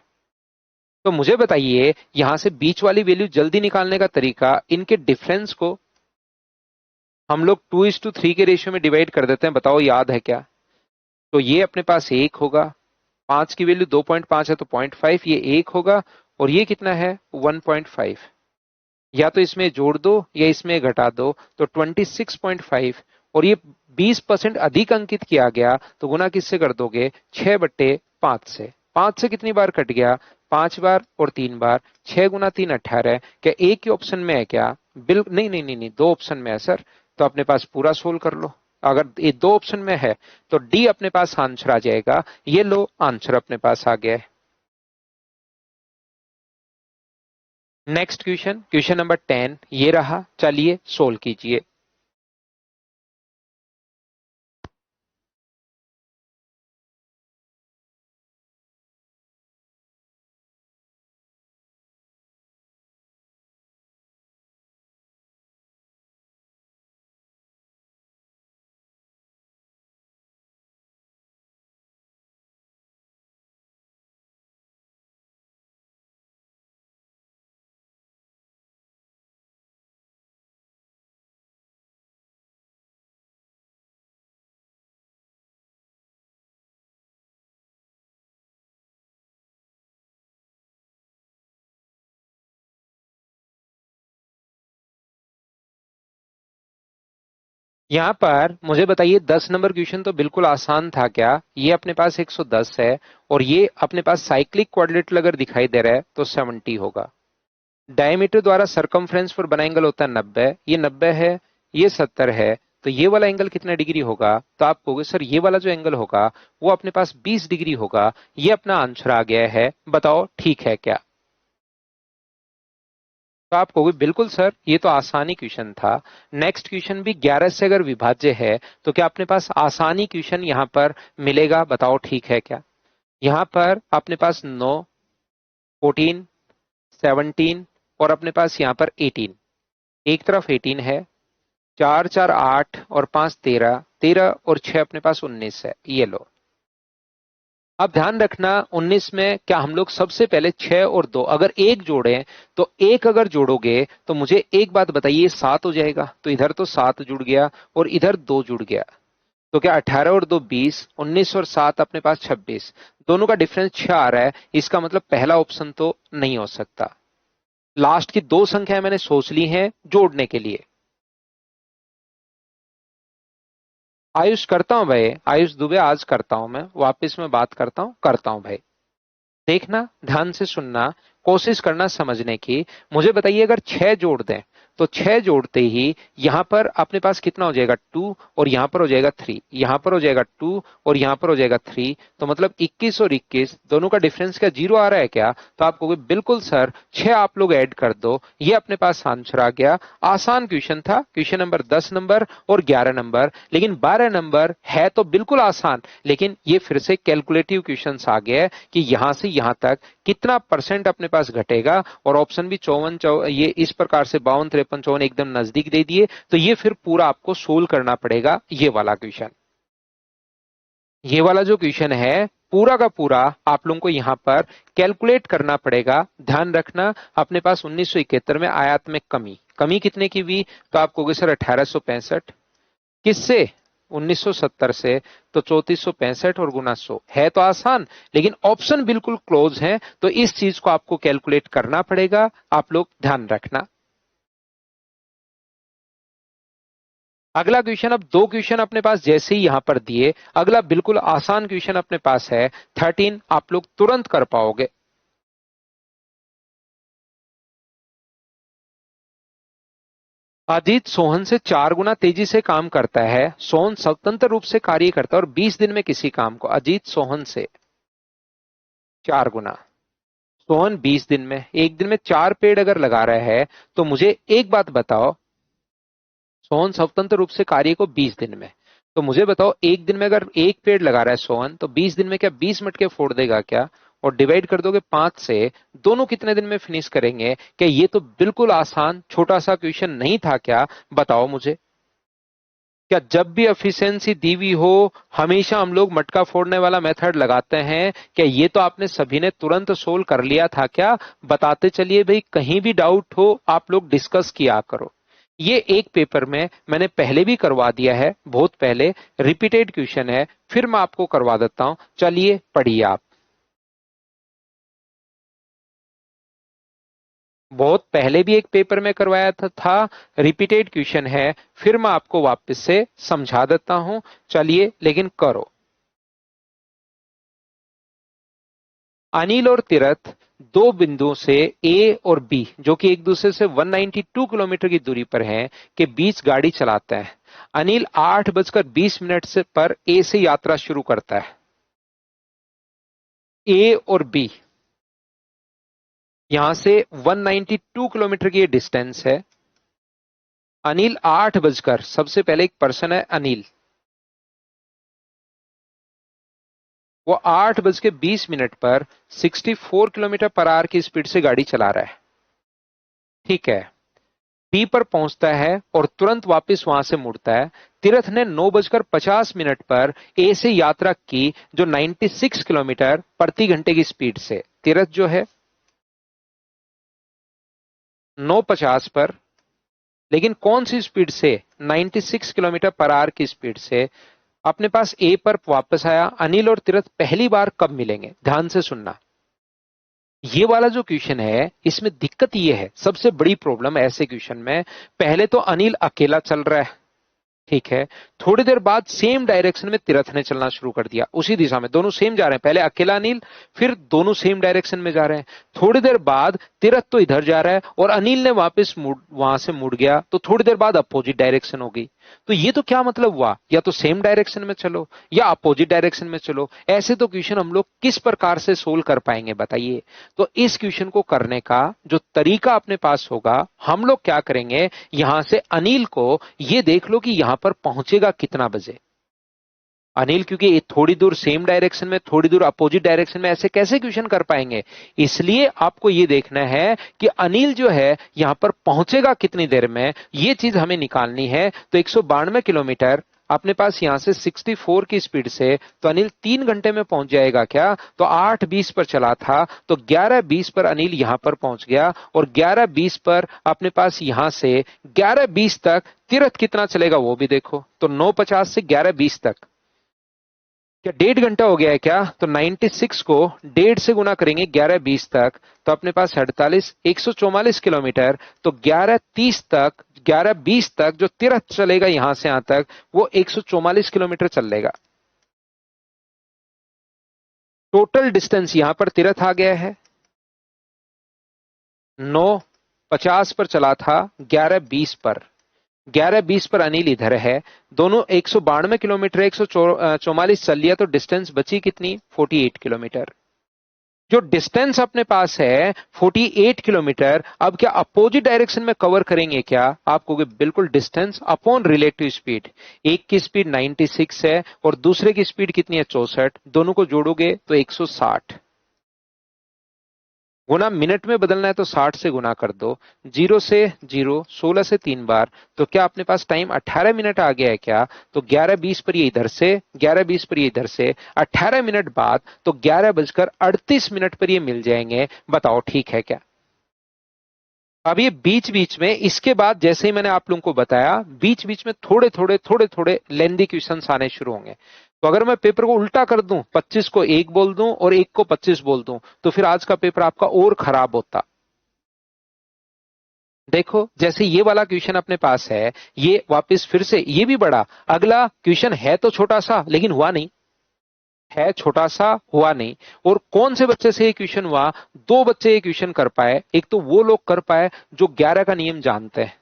तो मुझे बताइए, यहां से बीच वाली वैल्यू जल्दी निकालने का तरीका, इनके डिफरेंस को हम लोग 2:3 के रेशियो में डिवाइड कर देते हैं। बताओ याद है क्या? तो ये अपने पास 1 होगा, 5 की वैल्यू 2.5 है तो 0.5, ये 1 होगा, और ये कितना है 1.5। या तो इसमें जोड़ दो या इसमें घटा दो, तो 26.5, और ये 20% अधिक अंकित किया गया तो गुना किससे कर दोगे, 6/5 से। 5 से कितनी बार कट गया, 5 बार और 3 बार, 6 गुना 3 18। क्या एक ही ऑप्शन में है क्या, बिल्कुल नहीं नहीं नहीं नहीं, दो ऑप्शन में है सर। तो अपने पास पूरा सोल्व कर लो। अगर ये दो ऑप्शन में है तो डी अपने पास आंसर आ जाएगा। ये लो आंसर अपने पास आ गया है। नेक्स्ट क्वेश्चन, क्वेश्चन नंबर 10 ये रहा, चलिए सोल्व कीजिए। यहाँ पर मुझे बताइए 10 नंबर क्वेश्चन तो बिल्कुल आसान था क्या। ये अपने पास 110 है, और ये अपने पास साइक्लिक क्वाड्रिलेटरल अगर दिखाई दे रहा है तो 70 होगा। डायमीटर द्वारा सरकमफ्रेंस पर बना एंगल होता है 90, ये 90 है, ये 70 है, तो ये वाला एंगल कितना डिग्री होगा। तो आप कहोगे सर ये वाला जो एंगल होगा वो अपने पास 20 डिग्री होगा। ये अपना आंसर आ गया है, बताओ ठीक है क्या। तो आप कहोगे बिल्कुल सर ये तो आसानी क्वेश्चन था। नेक्स्ट क्वेश्चन भी 11 से अगर विभाज्य है तो क्या अपने पास आसानी क्वेश्चन यहाँ पर मिलेगा, बताओ ठीक है क्या। यहाँ पर अपने पास 9, 14, 17 और अपने पास यहाँ पर 18, एक तरफ 18 है, 4 4 8 और 5 13, 13 और 6 अपने पास 19 है। ये लो, अब ध्यान रखना 19 में क्या हम लोग सबसे पहले 6 और 2 अगर एक जोड़े, तो एक अगर जोड़ोगे तो मुझे एक बात बताइए 7 हो जाएगा, तो इधर तो 7 जुड़ गया और इधर 2 जुड़ गया। तो क्या 18 और 2 20, 19 और 7 अपने पास 26, दोनों का डिफरेंस 6 आ रहा है। इसका मतलब पहला ऑप्शन तो नहीं हो सकता। लास्ट की दो संख्याएं मैंने सोच ली हैं जोड़ने के लिए। आयुष करता हूं भाई, आयुष दुबे आज करता हूं, मैं वापस में बात करता हूं भाई। देखना ध्यान से सुनना, कोशिश करना समझने की। मुझे बताइए अगर 6 जोड़ दें तो 6 जोड़ते ही यहां पर अपने पास कितना हो जाएगा 2, और यहां पर हो जाएगा 3, यहां पर हो जाएगा 2 और यहां पर हो जाएगा 3, तो मतलब 21 और 21 दोनों का डिफरेंस क्या 0 आ रहा है क्या। तो आप कहोगे बिल्कुल सर 6 आप लोग ऐड कर दो, ये अपने पास आंसर आ गया। आसान क्वेश्चन था, क्वेश्चन नंबर 10 नंबर और 11 नंबर, लेकिन 12 नंबर है तो बिल्कुल आसान, लेकिन ये फिर से कैलकुलेटिव क्वेश्चन आ गया है कि यहां से यहां तक कितना परसेंट अपने पास घटेगा। और ऑप्शन भी 54 ये इस प्रकार से 52 53 54 एकदम नजदीक दे दिए, तो ये फिर पूरा आपको सोल्व करना पड़ेगा। ये वाला क्वेश्चन, ये वाला जो क्वेश्चन है पूरा का पूरा आप लोगों को यहां पर कैलकुलेट करना पड़ेगा। ध्यान रखना अपने पास 1971 में आयात में कमी, कमी कितने की हुई, तो आप कहोगे सर 1865, किससे 1970 से, तो 3465 और गुना 100 है तो आसान, लेकिन ऑप्शन बिल्कुल क्लोज है, तो इस चीज को आपको कैलकुलेट करना पड़ेगा। आप लोग ध्यान रखना। अगला क्वेश्चन, अब दो क्वेश्चन अपने पास जैसे ही यहां पर दिए, अगला बिल्कुल आसान क्वेश्चन अपने पास है 13, आप लोग तुरंत कर पाओगे। अजीत सोहन से 4 गुना तेजी से काम करता है, सोहन स्वतंत्र रूप से कार्य करता है और 20 दिन में किसी काम को, अजीत सोहन से 4 गुना, सोहन 20 दिन में, एक दिन में 4 पेड़ अगर लगा रहा है, तो मुझे एक बात बताओ, सोहन स्वतंत्र रूप से कार्य को 20 दिन में, तो मुझे बताओ एक दिन में अगर एक पेड़ लगा रहा है सोहन, तो 20 दिन में क्या 20 मटके फोड़ देगा क्या, और डिवाइड कर दोगे 5 से, दोनों कितने दिन में फिनिश करेंगे। क्या ये तो बिल्कुल आसान छोटा सा क्वेश्चन नहीं था क्या, बताओ मुझे। क्या जब भी एफिशिएंसी दी हुई हो हमेशा हम लोग मटका फोड़ने वाला मेथड लगाते हैं, क्या ये तो आपने सभी ने तुरंत सोल्व कर लिया था क्या, बताते चलिए भाई, कहीं भी डाउट हो आप लोग डिस्कस किया करो। ये एक पेपर में मैंने पहले भी करवा दिया है, बहुत पहले, रिपीटेड क्वेश्चन है, फिर मैं आपको करवा देता हूं, चलिए पढ़िए आप। बहुत पहले भी एक पेपर में करवाया था, रिपीटेड क्वेश्चन है, फिर मैं आपको वापस से समझा देता हूं। चलिए लेकिन करो। अनिल और तीरथ दो बिंदुओं से ए और बी, जो कि एक दूसरे से 192 किलोमीटर की दूरी पर हैं, के बीच गाड़ी चलाते हैं। अनिल 8:20 से पर ए से यात्रा शुरू करता है। ए और बी, यहां से 192 किलोमीटर की डिस्टेंस है। अनिल 8 बजकर, सबसे पहले एक पर्सन है अनिल, वो 8:20 पर 64 किलोमीटर पर आवर की स्पीड से गाड़ी चला रहा है। ठीक है, बी पर पहुंचता है और तुरंत वापस वहां से मुड़ता है। तीरथ ने 9:50 पर ए से यात्रा की, जो 96 किलोमीटर प्रति घंटे की स्पीड से। तीरथ जो है 9:50 पर, लेकिन कौन सी स्पीड से? 96 किलोमीटर पर आवर की स्पीड से अपने पास ए पर वापस आया। अनिल और तीरथ पहली बार कब मिलेंगे? ध्यान से सुनना। ये वाला जो क्वेश्चन है, इसमें दिक्कत ये है, सबसे बड़ी प्रॉब्लम ऐसे क्वेश्चन में, पहले तो अनिल अकेला चल रहा है। ठीक है, थोड़ी देर बाद सेम डायरेक्शन में तीरथ ने चलना शुरू कर दिया, उसी दिशा में दोनों सेम जा रहे हैं। पहले अकेला अनिल, फिर दोनों सेम डायरेक्शन में जा रहे हैं। थोड़ी देर बाद तीरथ तो इधर जा रहा है और अनिल ने वापस वहां से मुड़ गया, तो थोड़ी देर बाद अपोजिट डायरेक्शन हो गई। तो ये तो क्या मतलब हुआ, या तो सेम डायरेक्शन में चलो या अपोजिट डायरेक्शन में चलो। ऐसे तो क्वेश्चन हम लोग किस प्रकार से सोल्व कर पाएंगे बताइए। तो इस क्वेश्चन को करने का जो तरीका अपने पास होगा, हम लोग क्या करेंगे, यहां से अनिल को ये देख लो कि यहां पर पहुंचेगा कितना बजे। अनिल क्योंकि थोड़ी दूर सेम डायरेक्शन में, थोड़ी दूर अपोजिट डायरेक्शन में, ऐसे कैसे क्वेश्चन कर पाएंगे। इसलिए आपको ये देखना है कि अनिल जो है यहां पर पहुंचेगा कितनी देर में, ये चीज हमें निकालनी है। तो 192 किलोमीटर अपने पास यहां से 64 की स्पीड से, तो अनिल 3 घंटे में पहुंच जाएगा क्या? तो 8:20 पर चला था, तो 11:20 पर अनिल यहां पर पहुंच गया, और 11:20 पर अपने पास यहां से 11:20 तक तीरथ कितना चलेगा वो भी देखो। तो 9:50 से 11:20 तक क्या 1.5 घंटा हो गया है क्या? तो 96 को 1.5 से गुना करेंगे 11:20 तक, तो अपने पास 48, 144 किलोमीटर। तो 11:30 तक, 11:20 तक जो तीरथ चलेगा यहां से यहां तक, वो 144 किलोमीटर चल लेगा। टोटल डिस्टेंस यहां पर तीरथ आ गया है 9:50 पर चला था, 11:20 पर, 11:20 पर अनिल इधर है। दोनों 192 किलोमीटर, 144 चल लिया, तो डिस्टेंस बची कितनी? 48 किलोमीटर। जो डिस्टेंस अपने पास है 48 किलोमीटर, अब क्या अपोजिट डायरेक्शन में कवर करेंगे क्या? आप कहोगे बिल्कुल, डिस्टेंस अपॉन रिलेटिव स्पीड। एक की स्पीड 96 है और दूसरे की स्पीड कितनी है? 64। दोनों को जोड़ोगे तो 160। गुना मिनट में बदलना है तो 60 से गुना कर दो। 0 से 0, 16 से 3 बार, तो क्या अपने पास टाइम 18 मिनट आ गया है क्या? तो 11:20 पर ये इधर से, 11:20 पर ये इधर से, 18 मिनट बाद तो 11:38 पर ये मिल जाएंगे। बताओ ठीक है क्या? अब ये बीच बीच में, इसके बाद जैसे ही मैंने आप लोगों को बताया, बीच बीच में थोड़े थोड़े लेंदी क्वेश्चंस आने शुरू होंगे। तो अगर मैं पेपर को उल्टा कर दूं, 25 को 1 बोल दूं और 1 को 25 बोल दूं, तो फिर आज का पेपर आपका और खराब होता। देखो, जैसे ये वाला क्वेश्चन अपने पास है, ये वापस फिर से ये भी बड़ा, अगला क्वेश्चन है तो छोटा सा, लेकिन हुआ नहीं। है छोटा सा, हुआ नहीं। और कौन से बच्चे से ये क्वेश्चन हुआ? दो बच्चे ये क्वेश्चन कर पाए। एक तो वो लोग कर पाए जो 11 का नियम जानते हैं।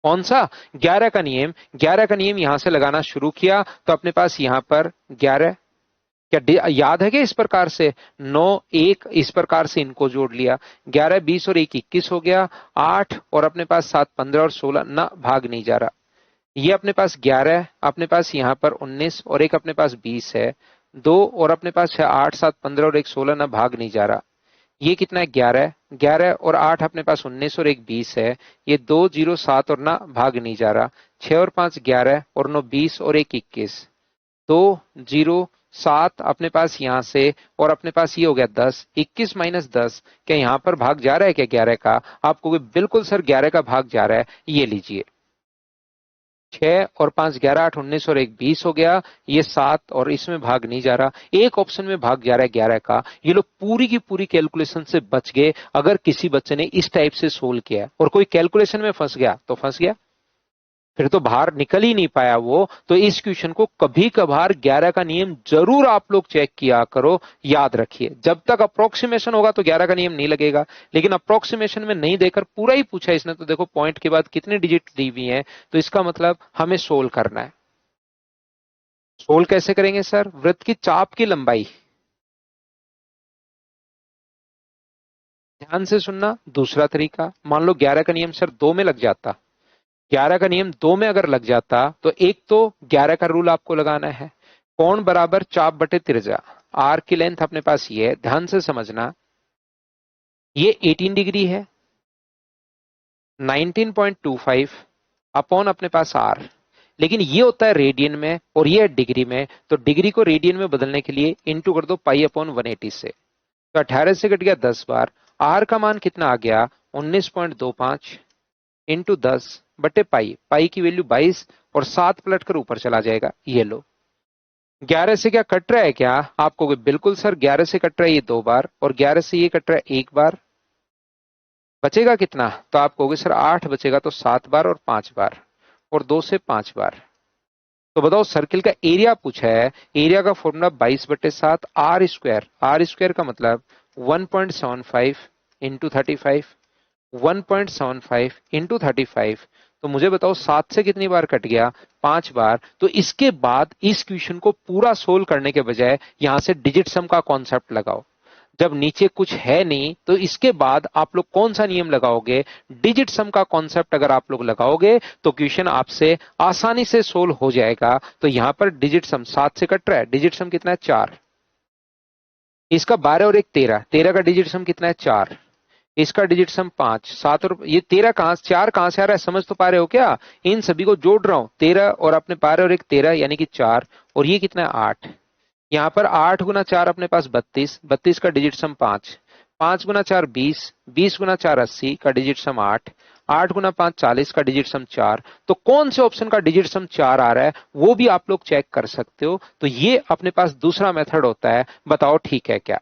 कौन सा? 11 का नियम। 11 का नियम यहां से लगाना शुरू किया, तो अपने पास यहां पर 11, क्या याद है क्या इस प्रकार से? 9, 1, इस प्रकार से इनको जोड़ लिया। 11, 20 और 1, 21 हो गया। 8 और अपने पास 7, 15 और 16, ना भाग नहीं जा रहा। ये अपने पास 11, अपने पास यहाँ पर 19 और एक अपने पास 20 है। 2 और अपने पास है 8, 7, 15 और एक 16, ना भाग नहीं जा रहा। ये कितना है? 11, 11 और 8 अपने पास 19 और एक 20 है। ये 2, 0, 7 और ना भाग नहीं जा रहा। 6 और 5 11 और 9 20 और एक 21। 2, 0, 7 अपने पास यहां से, और अपने पास ये हो गया 10। 21 माइनस 10, क्या यहां पर भाग जा रहा है क्या 11 का? आपको बिल्कुल सर 11 का भाग जा रहा है, ये लीजिए। 6 और 5 11 8 19 और 1 20 हो गया। ये 7 और इसमें भाग नहीं जा रहा, एक ऑप्शन में भाग जा रहा है 11 का। ये लोग पूरी की पूरी कैलकुलेशन से बच गए अगर किसी बच्चे ने इस टाइप से सोल्व किया, और कोई कैलकुलेशन में फंस गया तो फंस गया, फिर तो बाहर निकल ही नहीं पाया वो। तो इस क्वेश्चन को कभी कभार 11 का नियम जरूर आप लोग चेक किया करो। याद रखिए, जब तक अप्रोक्सीमेशन होगा तो 11 का नियम नहीं लगेगा, लेकिन अप्रोक्सीमेशन में नहीं देकर पूरा ही पूछा इसने, तो देखो पॉइंट के बाद कितने डिजिट दी हुई है, तो इसका मतलब हमें सोल्व करना है। सोल्व कैसे करेंगे सर? वृत्त की चाप की लंबाई, ध्यान से सुनना। दूसरा तरीका, मान लो 11 का नियम सर 2 में लग जाता, 11 का नियम 2 में अगर लग जाता तो एक तो 11 का रूल आपको लगाना है, कोण बराबर चाप बटे त्रिज्या। आर की लेंथ अपने पास ये है, ध्यान से समझना, ये 18 डिग्री है, 19.25 अपॉन अपने पास आर, लेकिन ये होता है रेडियन में और ये है डिग्री में, तो डिग्री को रेडियन में बदलने के लिए इंटू कर दो पाई अपॉन 180 से, तो 18 से कट गया 10 बार। आर का मान कितना आ गया? 19.25 इंटू 10 बटे पाई, पाई की वैल्यू 22 और 7 पलट कर ऊपर चला जाएगा। ये लो, 11 से क्या कट रहा है क्या? आपको बिल्कुल सर 11 से कट रहा है ये 2 बार, और 11 से ये कट रहा है 1 बार, बचेगा कितना? तो आप कहोगे सर 8 बचेगा, तो 7 बार और 5 बार, और 2 से 5 बार। तो बताओ सर्किल का एरिया पूछा है, एरिया का formula 22/7 are square, R square का मतलब 1.75 इंटू 35, 1.75 इंटू 35। तो मुझे बताओ 7 से कितनी बार कट गया? 5 बार। तो इसके बाद इस क्वेश्चन को पूरा सोल्व करने के बजाय यहां से डिजिट सम का कॉन्सेप्ट लगाओ। जब नीचे कुछ है नहीं तो इसके बाद आप लोग कौन सा नियम लगाओगे? डिजिट सम का कॉन्सेप्ट अगर आप लोग लगाओगे तो क्वेश्चन आपसे आसानी से सोल्व हो जाएगा। तो यहां पर डिजिट सम 7 से कट रहा है, डिजिट सम कितना है? 4। इसका 12 और 1 13, 13 का डिजिट सम कितना है? 4। इसका डिजिट सम 5, 7 और ये 13 कहां 4 कहां से आ रहा है, समझ तो पा रहे हो क्या? इन सभी को जोड़ रहा हूं, 13 और अपने 12 और 1 13 यानी कि 4, और ये कितना है? 8। यहाँ पर 8 गुना 4 अपने पास 32, 32 का डिजिट सम 5, 5 गुना 4 20, 20 गुना 4 80 का डिजिट सम 8, 8 गुना 5 40 का डिजिट सम 4। तो कौन से ऑप्शन का डिजिट सम 4 आ रहा है वो भी आप लोग चेक कर सकते हो। तो ये अपने पास दूसरा मेथड होता है, बताओ ठीक है क्या?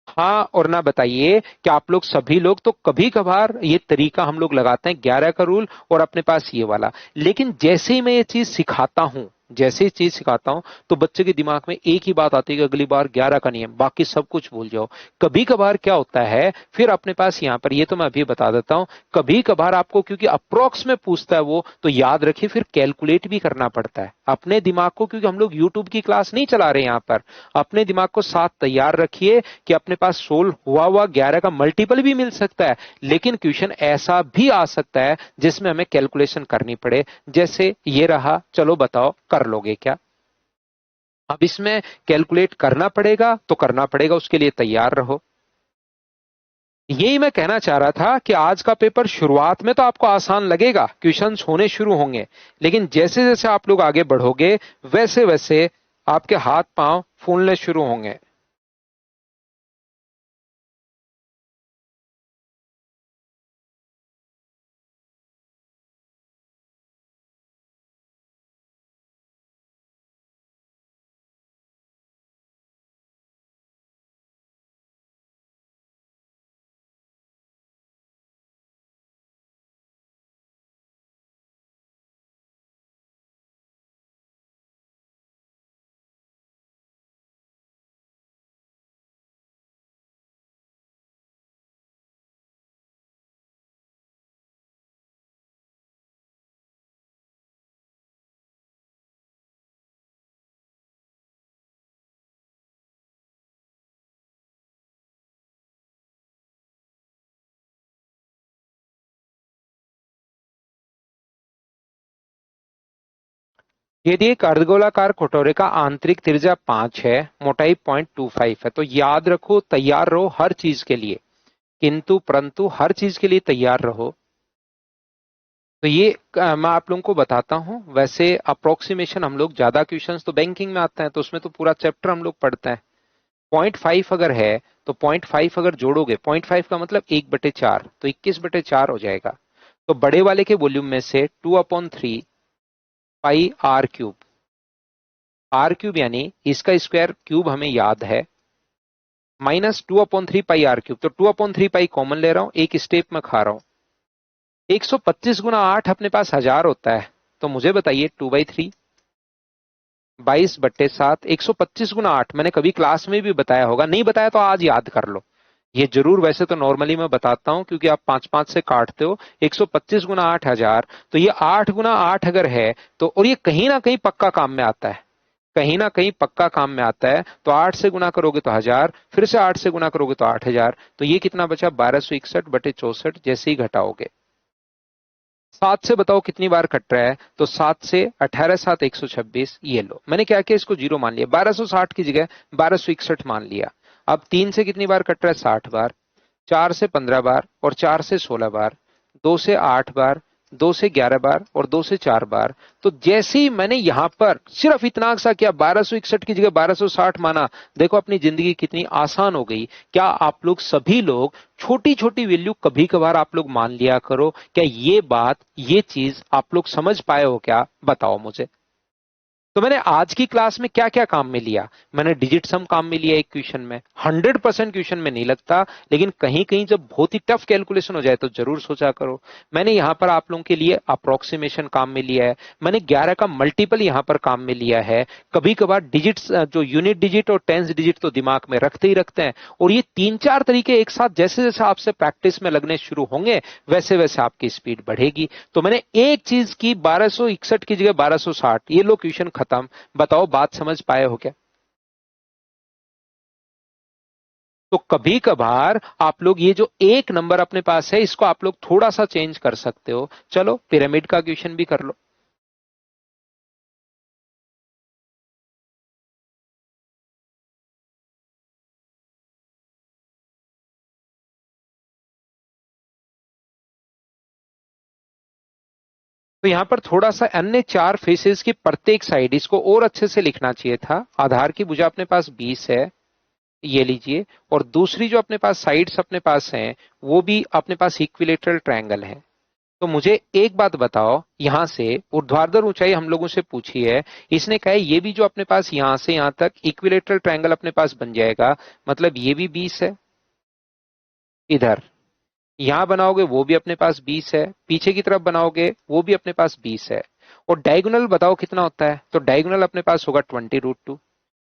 हाँ और ना बताइए कि आप लोग सभी लोग तो कभी कभार ये तरीका हम लोग लगाते हैं 11 का रूल और अपने पास ये वाला, लेकिन जैसे ही मैं ये चीज सिखाता हूं, जैसे ही चीज सिखाता हूं तो बच्चे के दिमाग में एक ही बात आती है कि अगली बार 11 का नियम, बाकी सब कुछ भूल जाओ। कभी कभार क्या होता है, फिर अपने पास यहाँ पर ये तो मैं अभी बता देता हूं, कभी कभार आपको क्योंकि अप्रोक्स में पूछता है वो, तो याद रखिए फिर कैलकुलेट भी करना पड़ता है अपने दिमाग को, क्योंकि हम लोग यूट्यूब की क्लास नहीं चला रहे यहाँ पर। अपने दिमाग को साथ तैयार रखिए कि अपने पास सोल्व हुआ हुआ 11 का मल्टीपल भी मिल सकता है, लेकिन क्वेश्चन ऐसा भी आ सकता है जिसमें हमें कैलकुलेशन करनी पड़े, जैसे ये रहा। चलो बताओ कर लोगे क्या? अब इसमें कैलकुलेट करना पड़ेगा तो करना पड़ेगा, उसके लिए तैयार रहो। यही मैं कहना चाह रहा था कि आज का पेपर शुरुआत में तो आपको आसान लगेगा, क्वेश्चंस होने शुरू होंगे, लेकिन जैसे जैसे आप लोग आगे बढ़ोगे वैसे वैसे आपके हाथ पांव फूलने शुरू होंगे। यदि एक अर्धगोलाकार कटोरे का आंतरिक त्रिज्या 5 है, मोटाई 0.25 है, तो याद रखो तैयार रहो हर चीज के लिए, किंतु परंतु हर चीज के लिए तैयार रहो। तो ये मैं आप लोगों को बताता हूं, वैसे अप्रोक्सीमेशन हम लोग ज्यादा क्वेश्चंस तो बैंकिंग में आते हैं तो उसमें तो पूरा चैप्टर हम लोग पढ़ते हैं। 0.5 अगर है तो 0.5 अगर जोड़ोगे, 0.5 का मतलब 1/4, तो 21/4 हो जाएगा। तो बड़े वाले के वॉल्यूम में से 2/3 पाई आर क्यूब, आर क्यूब यानी इसका स्क्वायर क्यूब हमें याद है, माइनस 2/3 पाई आर क्यूब। तो 2/3 पाई कॉमन ले रहा हूं, एक स्टेप में खा रहा हूं। 125 गुना 8 अपने पास 1000 होता है, तो मुझे बताइए 2/3 22/7। 125 गुना 8 मैंने कभी क्लास में भी बताया होगा, नहीं बताया तो आज याद कर लो ये जरूर। वैसे तो नॉर्मली मैं बताता हूं क्योंकि आप 5-5 से काटते हो। 125 गुना 8 1000, तो ये 8 गुना 8 अगर है तो, और ये कहीं ना कहीं पक्का काम में आता है, कहीं ना कहीं पक्का काम में आता है। तो 8 से गुना करोगे तो 1000, फिर से 8 से गुना करोगे तो 8000, तो ये कितना बचा 1261/64 जैसे ही घटाओगे। 7 से बताओ कितनी बार कट रहा है, तो 7 से 18 7 126, ये लो मैंने क्या किया इसको जीरो मान लिया, 1260 की जगह 1261 मान लिया। अब 3 से कितनी बार कट रहा है 60 बार, 4 से 15 बार और 4 से 16 बार, 2 से 8 बार, 2 से 11 बार और 2 से 4 बार। तो जैसे ही मैंने यहां पर सिर्फ इतना सा किया, 1261 की जगह 1260 माना, देखो अपनी जिंदगी कितनी आसान हो गई। क्या आप लोग सभी लोग छोटी छोटी वैल्यू कभी कभार आप लोग मान लिया करो? क्या ये बात, ये चीज आप लोग समझ पाए हो क्या? बताओ मुझे। तो मैंने आज की क्लास में क्या क्या काम में लिया? मैंने डिजिट सम काम में लिया एक क्वेश्चन में, 100% क्वेश्चन में नहीं लगता, लेकिन कहीं कहीं जब बहुत ही टफ कैलकुलेशन हो जाए तो जरूर सोचा करो। मैंने यहां पर आप लोगों के लिए अप्रोक्सीमेशन काम में लिया है, मैंने 11 का मल्टीपल यहां पर काम में लिया है। कभी कभार डिजिट्स, जो यूनिट डिजिट और टेंस डिजिट तो दिमाग में रखते ही रखते हैं, और ये 3-4 तरीके एक साथ जैसे जैसे आपसे प्रैक्टिस में लगने शुरू होंगे वैसे वैसे आपकी स्पीड बढ़ेगी। तो मैंने एक चीज की 1261 की जगह 1260, ये लो क्वेश्चन खत्म। बताओ बात समझ पाए हो क्या? तो कभी कभार आप लोग ये जो एक नंबर अपने पास है इसको आप लोग थोड़ा सा चेंज कर सकते हो। चलो पिरामिड का क्वेश्चन भी कर लो। तो यहां पर थोड़ा सा अन्य 4 फेसेस की प्रत्येक साइड, इसको और अच्छे से लिखना चाहिए था। आधार की भुजा अपने पास 20 है, ये लीजिए, और दूसरी जो अपने पास साइड्स अपने पास हैं वो भी अपने पास इक्विलेटरल ट्रायंगल है। तो मुझे एक बात बताओ, यहां से ऊर्ध्वाधर ऊंचाई हम लोगों से पूछी है, इसने कहा है ये भी जो अपने पास यहां से यहां तक इक्विलेटरल ट्रायंगल अपने पास बन जाएगा, मतलब ये भी 20 है। इधर यहां बनाओगे वो भी अपने पास 20 है, पीछे की तरफ बनाओगे वो भी अपने पास 20 है। और डायगोनल बताओ कितना होता है, तो डायगोनल अपने पास होगा 20√2।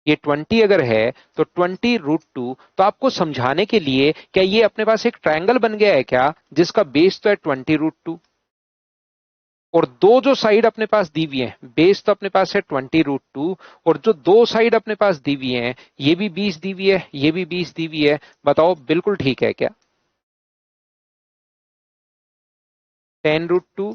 ये 20 अगर है तो 20√2। तो आपको समझाने के लिए, क्या ये अपने पास एक ट्रायंगल बन गया है क्या जिसका बेस तो है 20√2, और दो जो साइड अपने पास दी हुई है, बेस तो अपने पास है 20√2, और जो दो साइड अपने पास दी हुई है, ये भी 20 दी हुई है, ये भी 20 दी हुई है। बताओ बिल्कुल ठीक है क्या? 10√2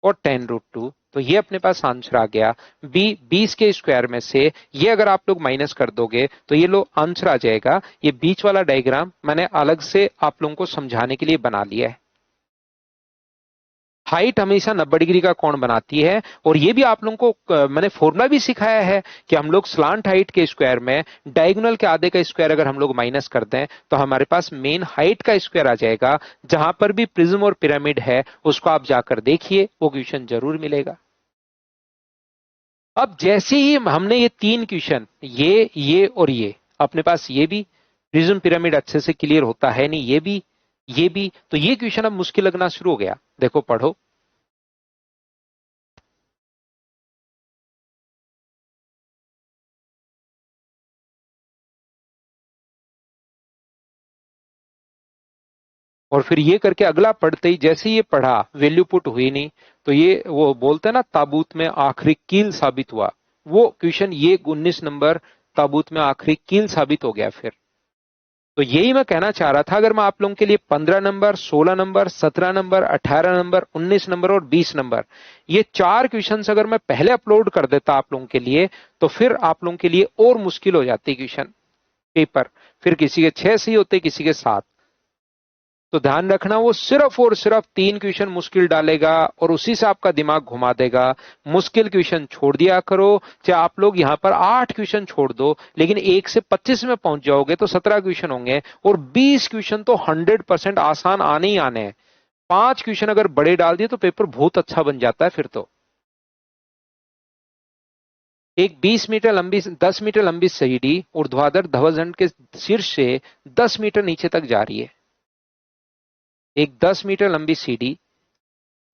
और 10√2, तो ये अपने पास आंसर आ गया। 20 के स्क्वायर में से ये अगर आप लोग माइनस कर दोगे तो ये लो आंसर आ जाएगा। ये बीच वाला डायग्राम मैंने अलग से आप लोगों को समझाने के लिए बना लिया है। हाइट हमेशा 90 डिग्री का कोण बनाती है, और ये भी आप लोगों को मैंने फॉर्मूला भी सिखाया है कि हम लोग स्लांट हाइट के स्क्वायर में डायगोनल के आधे का स्क्वायर अगर हम लोग माइनस कर दें तो हमारे पास मेन हाइट का स्क्वायर आ जाएगा। जहां पर भी प्रिज्म और पिरामिड है उसको आप जाकर देखिए, वो क्वेश्चन जरूर मिलेगा। अब जैसे ही हमने ये 3 क्वेश्चन, ये और ये अपने पास, ये भी प्रिज्म पिरामिड अच्छे से क्लियर होता है नहीं, ये भी, तो ये क्वेश्चन अब मुश्किल लगना शुरू हो गया। देखो पढ़ो। और फिर ये करके अगला पढ़ते ही जैसे ही ये पढ़ा, वैल्यू पुट हुई नहीं, तो ये वो बोलते हैं ना, ताबूत में आखिरी कील साबित हुआ। वो क्वेश्चन ये 19 नंबर ताबूत में आखिरी कील साबित हो गया फिर। तो यही मैं कहना चाह रहा था, अगर मैं आप लोगों के लिए 15 number, 16 number, 17 number, 18 number, 19 number और 20 नंबर, ये 4 क्वेश्चंस अगर मैं पहले अपलोड कर देता आप लोगों के लिए, तो फिर आप लोगों के लिए और मुश्किल हो जाती क्वेश्चन पेपर। फिर किसी के 6 सही होते, किसी के 7। तो ध्यान रखना वो सिर्फ और सिर्फ 3 क्वेश्चन मुश्किल डालेगा और उसी से आपका दिमाग घुमा देगा। मुश्किल क्वेश्चन छोड़ दिया करो। चाहे आप लोग यहां पर 8 क्वेश्चन छोड़ दो, लेकिन 1 से 25 में पहुंच जाओगे तो 17 क्वेश्चन होंगे और 20 क्वेश्चन तो 100% आसान आने ही आने हैं। 5 क्वेश्चन अगर बड़े डाल दिए तो पेपर बहुत अच्छा बन जाता है फिर तो। एक 20 मीटर लंबी 10 मीटर लंबी सीढ़ी ऊर्ध्वाधर ध्वजदंड के शीर्ष से 10 मीटर नीचे तक जा रही है। एक 10 मीटर लंबी सीढ़ी,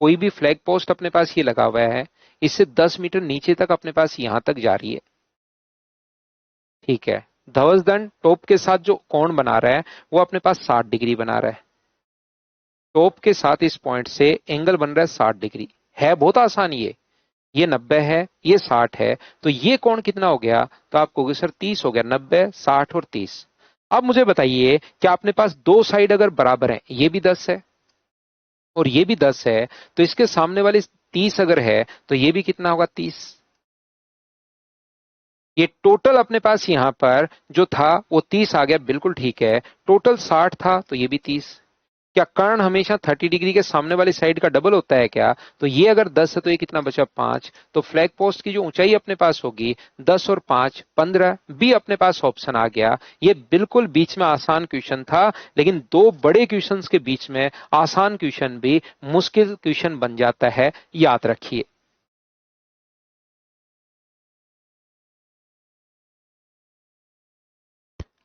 कोई भी फ्लैग पोस्ट अपने पास ये लगा हुआ है, इससे 10 मीटर नीचे तक अपने पास यहां तक जा रही है। ठीक है। ध्वजदंड टॉप के साथ जो कोण बना रहा है वो अपने पास 60 डिग्री बना रहा है। टॉप के साथ इस पॉइंट से एंगल बन रहा है 60 डिग्री। है बहुत आसान ये 90 है, ये 60 है, तो ये कोण कितना हो गया? तो आप कहोगे सर 30 हो गया। 90, 60 और 30। अब मुझे बताइए कि अपने पास दो साइड अगर बराबर है, ये भी 10 है और ये भी 10 है, तो इसके सामने वाली 30 अगर है तो ये भी कितना होगा? 30। ये टोटल अपने पास यहां पर जो था वो 30 आ गया, बिल्कुल ठीक है। टोटल 60 था तो ये भी 30। क्या कर्ण हमेशा 30 डिग्री के सामने वाली साइड का डबल होता है क्या? तो ये अगर 10 है तो ये कितना बचा? 5। तो फ्लैग पोस्ट की जो ऊंचाई अपने पास होगी 10 और 5 15 भी अपने पास ऑप्शन आ गया। ये बिल्कुल बीच में आसान क्वेश्चन था, लेकिन दो बड़े क्वेश्चंस के बीच में आसान क्वेश्चन भी मुश्किल क्वेश्चन बन जाता है, याद रखिए।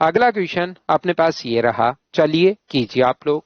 अगला क्वेश्चन अपने पास ये रहा, चलिए कीजिए आप लोग।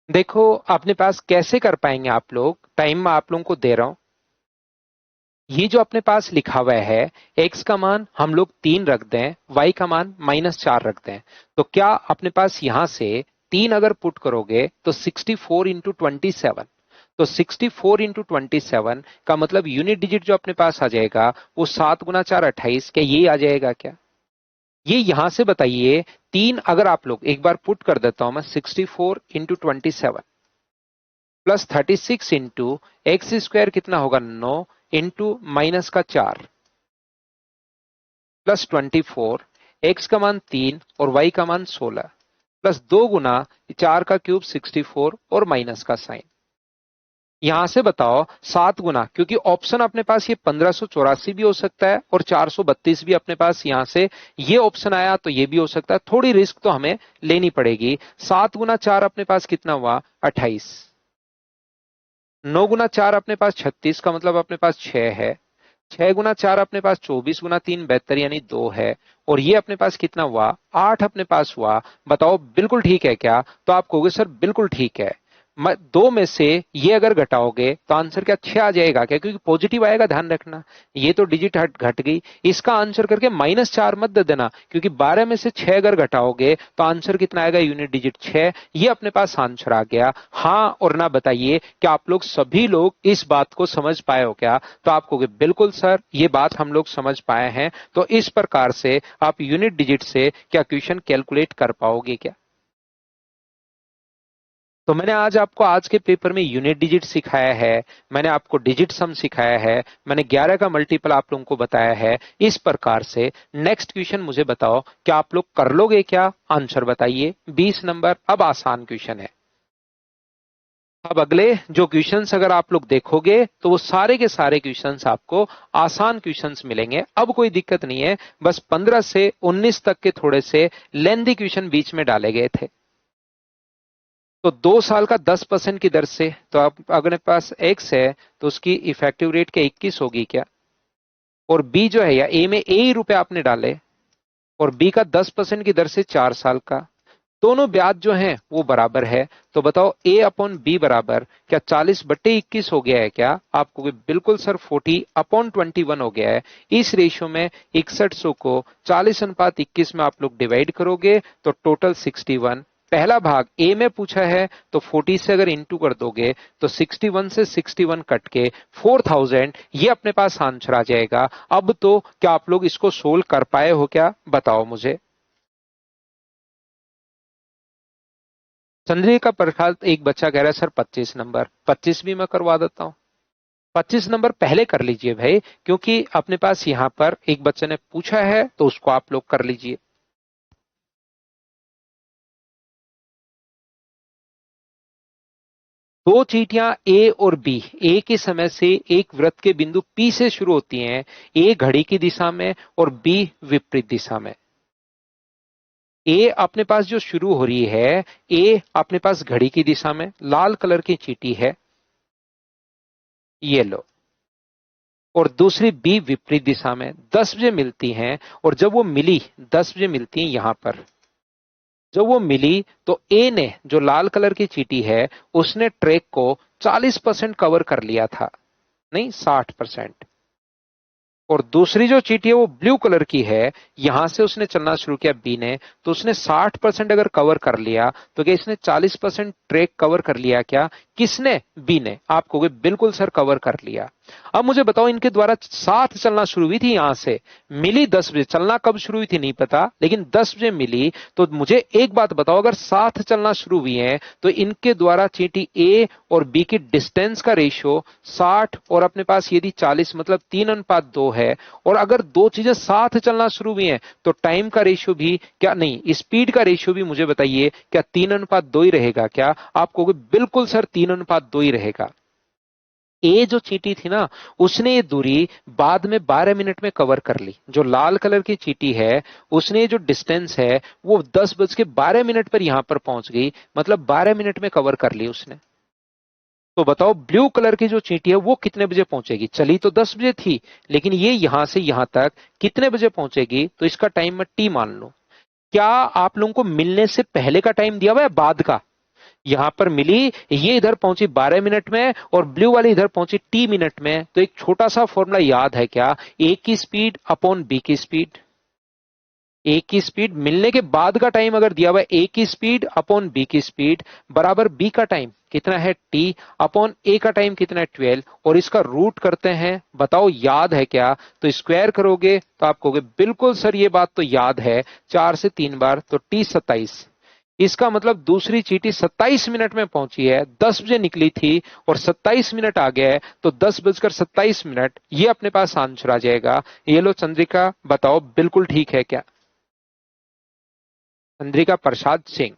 देखो अपने पास कैसे कर पाएंगे आप लोग, टाइम मैं आप लोगों को दे रहा हूं। ये जो अपने पास लिखा हुआ है, x का मान हम लोग 3 रख दें, y का मान -4 रख दें, तो क्या अपने पास यहां से 3 अगर पुट करोगे तो 64 इंटू 27। तो 64 इंटू 27 का मतलब यूनिट डिजिट जो अपने पास आ जाएगा वो 7 गुना 4 28। क्या ये आ जाएगा क्या? ये यहां से बताइए। 3 अगर आप लोग एक बार पुट कर देता हूं मैं, 64 into 27 plus 36 into x square कितना होगा? 9 इंटू माइनस का 4 प्लस 24। एक्स का मान 3 और वाई का मान 16 प्लस 2 गुना 4 का क्यूब 64 और माइनस का साइन। यहां से बताओ 7 गुना, क्योंकि ऑप्शन अपने पास ये 1584 भी हो सकता है और 432 भी अपने पास यहां से ये ऑप्शन आया तो ये भी हो सकता है। थोड़ी रिस्क तो हमें लेनी पड़ेगी। 7 गुना 4 अपने पास कितना हुआ? 28। 9 गुना 4 अपने पास 36 का मतलब अपने पास 6 है। 6 गुना 4 अपने पास 24 गुना 3 72 यानी 2 है। और ये अपने पास कितना हुआ? 8 अपने पास हुआ। बताओ बिल्कुल ठीक है क्या? तो आप कहोगे सर बिल्कुल ठीक है। दो में से ये अगर घटाओगे तो आंसर क्या 6 आ जाएगा क्या? क्योंकि पॉजिटिव आएगा, ध्यान रखना। ये तो डिजिट हट घट गई, इसका आंसर करके -4 मत दे देना, क्योंकि 12 में से 6 अगर घटाओगे तो आंसर कितना आएगा? Unit digit 6। ये अपने पास आंसर आ गया। हाँ और ना बताइए कि आप लोग सभी लोग इस बात को समझ पाए हो क्या? तो आप कहोगे बिल्कुल सर ये बात हम लोग समझ पाए हैं। तो इस प्रकार से आप यूनिट डिजिट से क्या क्वेश्चन कैलकुलेट कर पाओगे क्या? तो मैंने आज आपको आज के पेपर में यूनिट डिजिट सिखाया है, मैंने आपको डिजिट सम सिखाया है, मैंने 11 का मल्टीपल आप लोगों को बताया है। इस प्रकार से नेक्स्ट क्वेश्चन मुझे बताओ, क्या आप लोग कर लोगे क्या? आंसर बताइए। 20 नंबर। अब आसान क्वेश्चन है। अब अगले जो क्वेश्चंस अगर आप लोग देखोगे तो वो सारे के सारे क्वेश्चंस आपको आसान क्वेश्चंस मिलेंगे। अब कोई दिक्कत नहीं है, बस 15 से 19 तक के थोड़े से लेंथी क्वेश्चन बीच में डाले गए थे। तो 2 साल का 10% की दर से, तो आप अगर पास एक्स है तो उसकी इफेक्टिव रेट क्या 21 होगी क्या? और बी जो है, या ए में ए ही रुपए आपने डाले, और बी का 10% की दर से 4 साल का, दोनों ब्याज जो हैं वो बराबर है। तो बताओ ए अपॉन बी बराबर क्या 40/21 हो गया है क्या? आपको बिल्कुल सर 40/21 हो गया है। इस रेशियो में 6100 को 40:21 में आप लोग डिवाइड करोगे तो टोटल 61। पहला भाग ए में पूछा है तो 40 से अगर इंटू कर दोगे तो 61 से 61 कट के 4000, ये अपने पास आंसर आ जाएगा। अब तो क्या आप लोग इसको सोल्व कर पाए हो क्या? बताओ मुझे। संजय का प्रखाल एक बच्चा कह रहा है सर 25 नंबर। 25 भी मैं करवा देता हूं। 25 नंबर पहले कर लीजिए भाई, क्योंकि अपने पास यहां पर एक बच्चे ने पूछा है तो उसको आप लोग कर लीजिए। दो चीटियां ए और बी ए के समय से एक वृत्त के बिंदु पी से शुरू होती हैं। ए घड़ी की दिशा में और बी विपरीत दिशा में। ए अपने पास जो शुरू हो रही है, ए अपने पास घड़ी की दिशा में लाल कलर की चीटी है, ये लो। और दूसरी बी विपरीत दिशा में 10 बजे मिलती हैं। और जब वो मिली 10 बजे मिलती हैं यहां पर, जब वो मिली तो ए ने जो लाल कलर की चीटी है उसने ट्रैक को 40% कवर कर लिया था, नहीं 60%। और दूसरी जो चीटी है वो ब्लू कलर की है, यहां से उसने चलना शुरू किया बी ने, तो उसने 60% अगर कवर कर लिया तो क्या इसने 40% ट्रैक कवर कर लिया क्या? किसने? बी ने। आप कहोगे बिल्कुल सर कवर कर लिया। अब मुझे बताओ, इनके द्वारा साथ चलना शुरू हुई थी, यहां से मिली 10 बजे, चलना कब शुरू हुई थी नहीं पता, लेकिन 10 बजे मिली। तो मुझे एक बात बताओ, अगर साथ चलना शुरू हुई है तो इनके द्वारा चींटी ए और बी की डिस्टेंस का रेशियो 60 और अपने पास यदि 40, मतलब 3:2 है। और अगर दो चीजें साथ चलना शुरू हुई हैं तो टाइम का रेशियो भी क्या, नहीं स्पीड का रेशियो भी मुझे बताइए, क्या 3:2 ही रहेगा क्या? आप कहोगे बिल्कुल सर 3:2 ही रहेगा। ए जो चींटी थी ना, उसने ये दूरी बाद में 12 मिनट में कवर कर ली। जो लाल कलर की चींटी है उसने जो डिस्टेंस है वो 10:12 पर यहां पर पहुंच गई, मतलब 12 मिनट में कवर कर ली उसने। तो बताओ ब्लू कलर की जो चींटी है वो कितने बजे पहुंचेगी? चली तो 10 बजे थी, लेकिन ये यहां से यहां तक कितने बजे पहुंचेगी? तो इसका टाइम मैं टी मान लो। क्या आप लोगों को मिलने से पहले का टाइम दिया हुआ है बाद का? यहां पर मिली, ये इधर पहुंची 12 मिनट में और ब्लू वाली इधर पहुंची टी मिनट में। तो एक छोटा सा फॉर्मूला याद है क्या? ए की स्पीड अपॉन बी की स्पीड। ए की स्पीड मिलने के बाद का टाइम अगर दिया हुआ है, ए की स्पीड अपॉन बी की स्पीड बराबर बी का टाइम कितना है टी, अपॉन ए का टाइम कितना है 12, और इसका रूट करते हैं। बताओ याद है क्या? तो स्क्वायर करोगे तो आप कहोगे बिल्कुल सर ये बात तो याद है, 4 से 3 बार तो टी 27। इसका मतलब दूसरी चींटी 27 मिनट में पहुंची है, 10 बजे निकली थी और 27 मिनट आ गया है, तो 10:27 ये अपने पास आंसर आ जाएगा। ये लो चंद्रिका, बताओ बिल्कुल ठीक है क्या? चंद्रिका प्रसाद सिंह,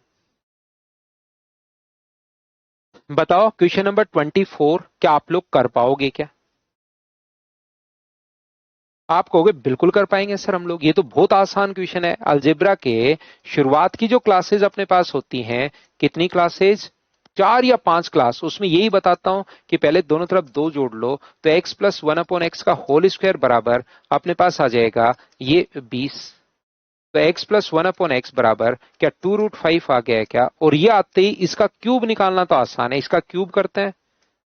बताओ क्वेश्चन नंबर 24 क्या आप लोग कर पाओगे क्या? आप कहोगे बिल्कुल कर पाएंगे सर हम लोग, ये तो बहुत आसान क्वेश्चन है। अलजेब्रा के शुरुआत की जो क्लासेज अपने पास होती हैं, कितनी क्लासेज? 4 या 5 क्लास। उसमें यही बताता हूं कि पहले दोनों तरफ 2 जोड़ लो, तो x+1/x का होल स्क्वायर बराबर अपने पास आ जाएगा ये 20। तो x+1/x बराबर क्या 2√5 आ गया है क्या? और ये आते ही इसका क्यूब निकालना तो आसान है, इसका क्यूब करते हैं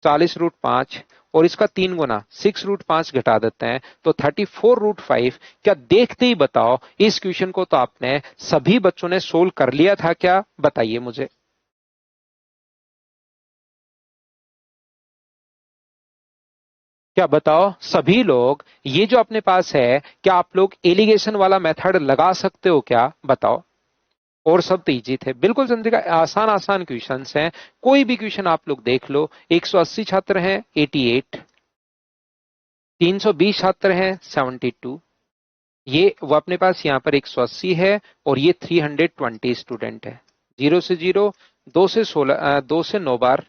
40√5, और इसका 3 गुना 6√5 घटा देते हैं तो 34√5। क्या देखते ही बताओ, इस क्वेश्चन को तो आपने सभी बच्चों ने सोल्व कर लिया था क्या? बताइए मुझे। क्या बताओ सभी लोग, ये जो अपने पास है, क्या आप लोग एलिगेशन वाला मेथड लगा सकते हो क्या? बताओ। और सब तो इजी थे, बिल्कुल चंद्रिका, आसान आसान क्वेश्चंस हैं। कोई भी क्वेश्चन आप लोग देख लो। 180 छात्र हैं 88, 320 छात्र हैं 72, ये वो अपने पास यहाँ पर 180 है, और ये 320 स्टूडेंट है। 0 से 0, 2 से 16, 2 से 9 बार,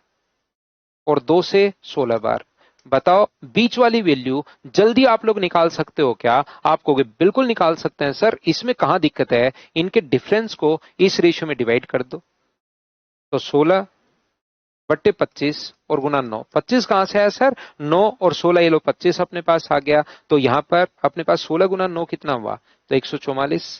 और 2 से 16 बार। बताओ बीच वाली वैल्यू जल्दी आप लोग निकाल सकते हो क्या? आप कहोगे बिल्कुल निकाल सकते हैं सर, इसमें कहां दिक्कत है, इनके डिफरेंस को इस रेशियो में डिवाइड कर दो। तो 16 बट्टे 25 और गुना 9। 25 कहां से आया सर? 9 और 16, ये लो 25 अपने पास आ गया। तो यहां पर अपने पास 16 गुना 9 कितना हुआ? तो 144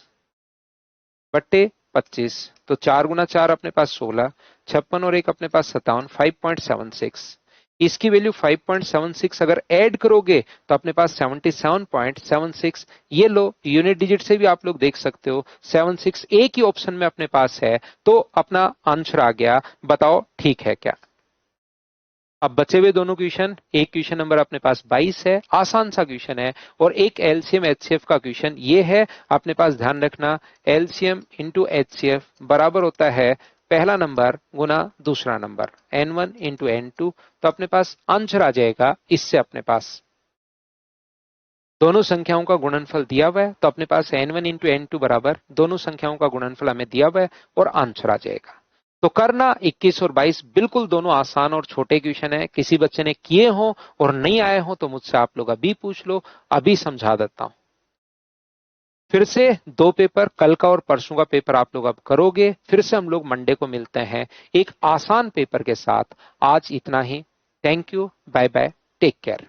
बट्टे 25। तो 4 गुना 4 अपने पास 16, 56 और 1 अपने पास 57, 5.76। इसकी वैल्यू 5.76 अगर ऐड करोगे तो अपने पास 77.76। ये लो यूनिट डिजिट से भी आप लोग देख सकते हो, 76 एक ही ऑप्शन में अपने पास है, तो अपना आंसर आ गया। बताओ ठीक है क्या? अब बचे हुए दोनों क्वेश्चन, एक क्वेश्चन नंबर अपने पास 22 है, आसान सा क्वेश्चन है, और एक एलसीएम एचसीएफ का क्वेश्चन ये है। अपने पास ध्यान रखना, एलसीएम इंटू एचसीएफ बराबर होता है पहला नंबर गुना दूसरा नंबर, n1 इंटू n2। तो अपने पास आंसर आ जाएगा इससे, अपने पास दोनों संख्याओं का गुणनफल दिया हुआ है, तो अपने पास n1 इंटू n2 बराबर दोनों संख्याओं का गुणनफल हमें दिया हुआ है, और आंसर आ जाएगा। तो करना 21 और 22 बिल्कुल दोनों आसान और छोटे क्वेश्चन है। किसी बच्चे ने किए हो और नहीं आए हो तो मुझसे आप लोग अभी पूछ लो, अभी समझा देता हूं। फिर से दो पेपर, कल का और परसों का पेपर आप लोग अब करोगे। फिर से हम लोग मंडे को मिलते हैं एक आसान पेपर के साथ। आज इतना ही। Thank you, bye bye, take care.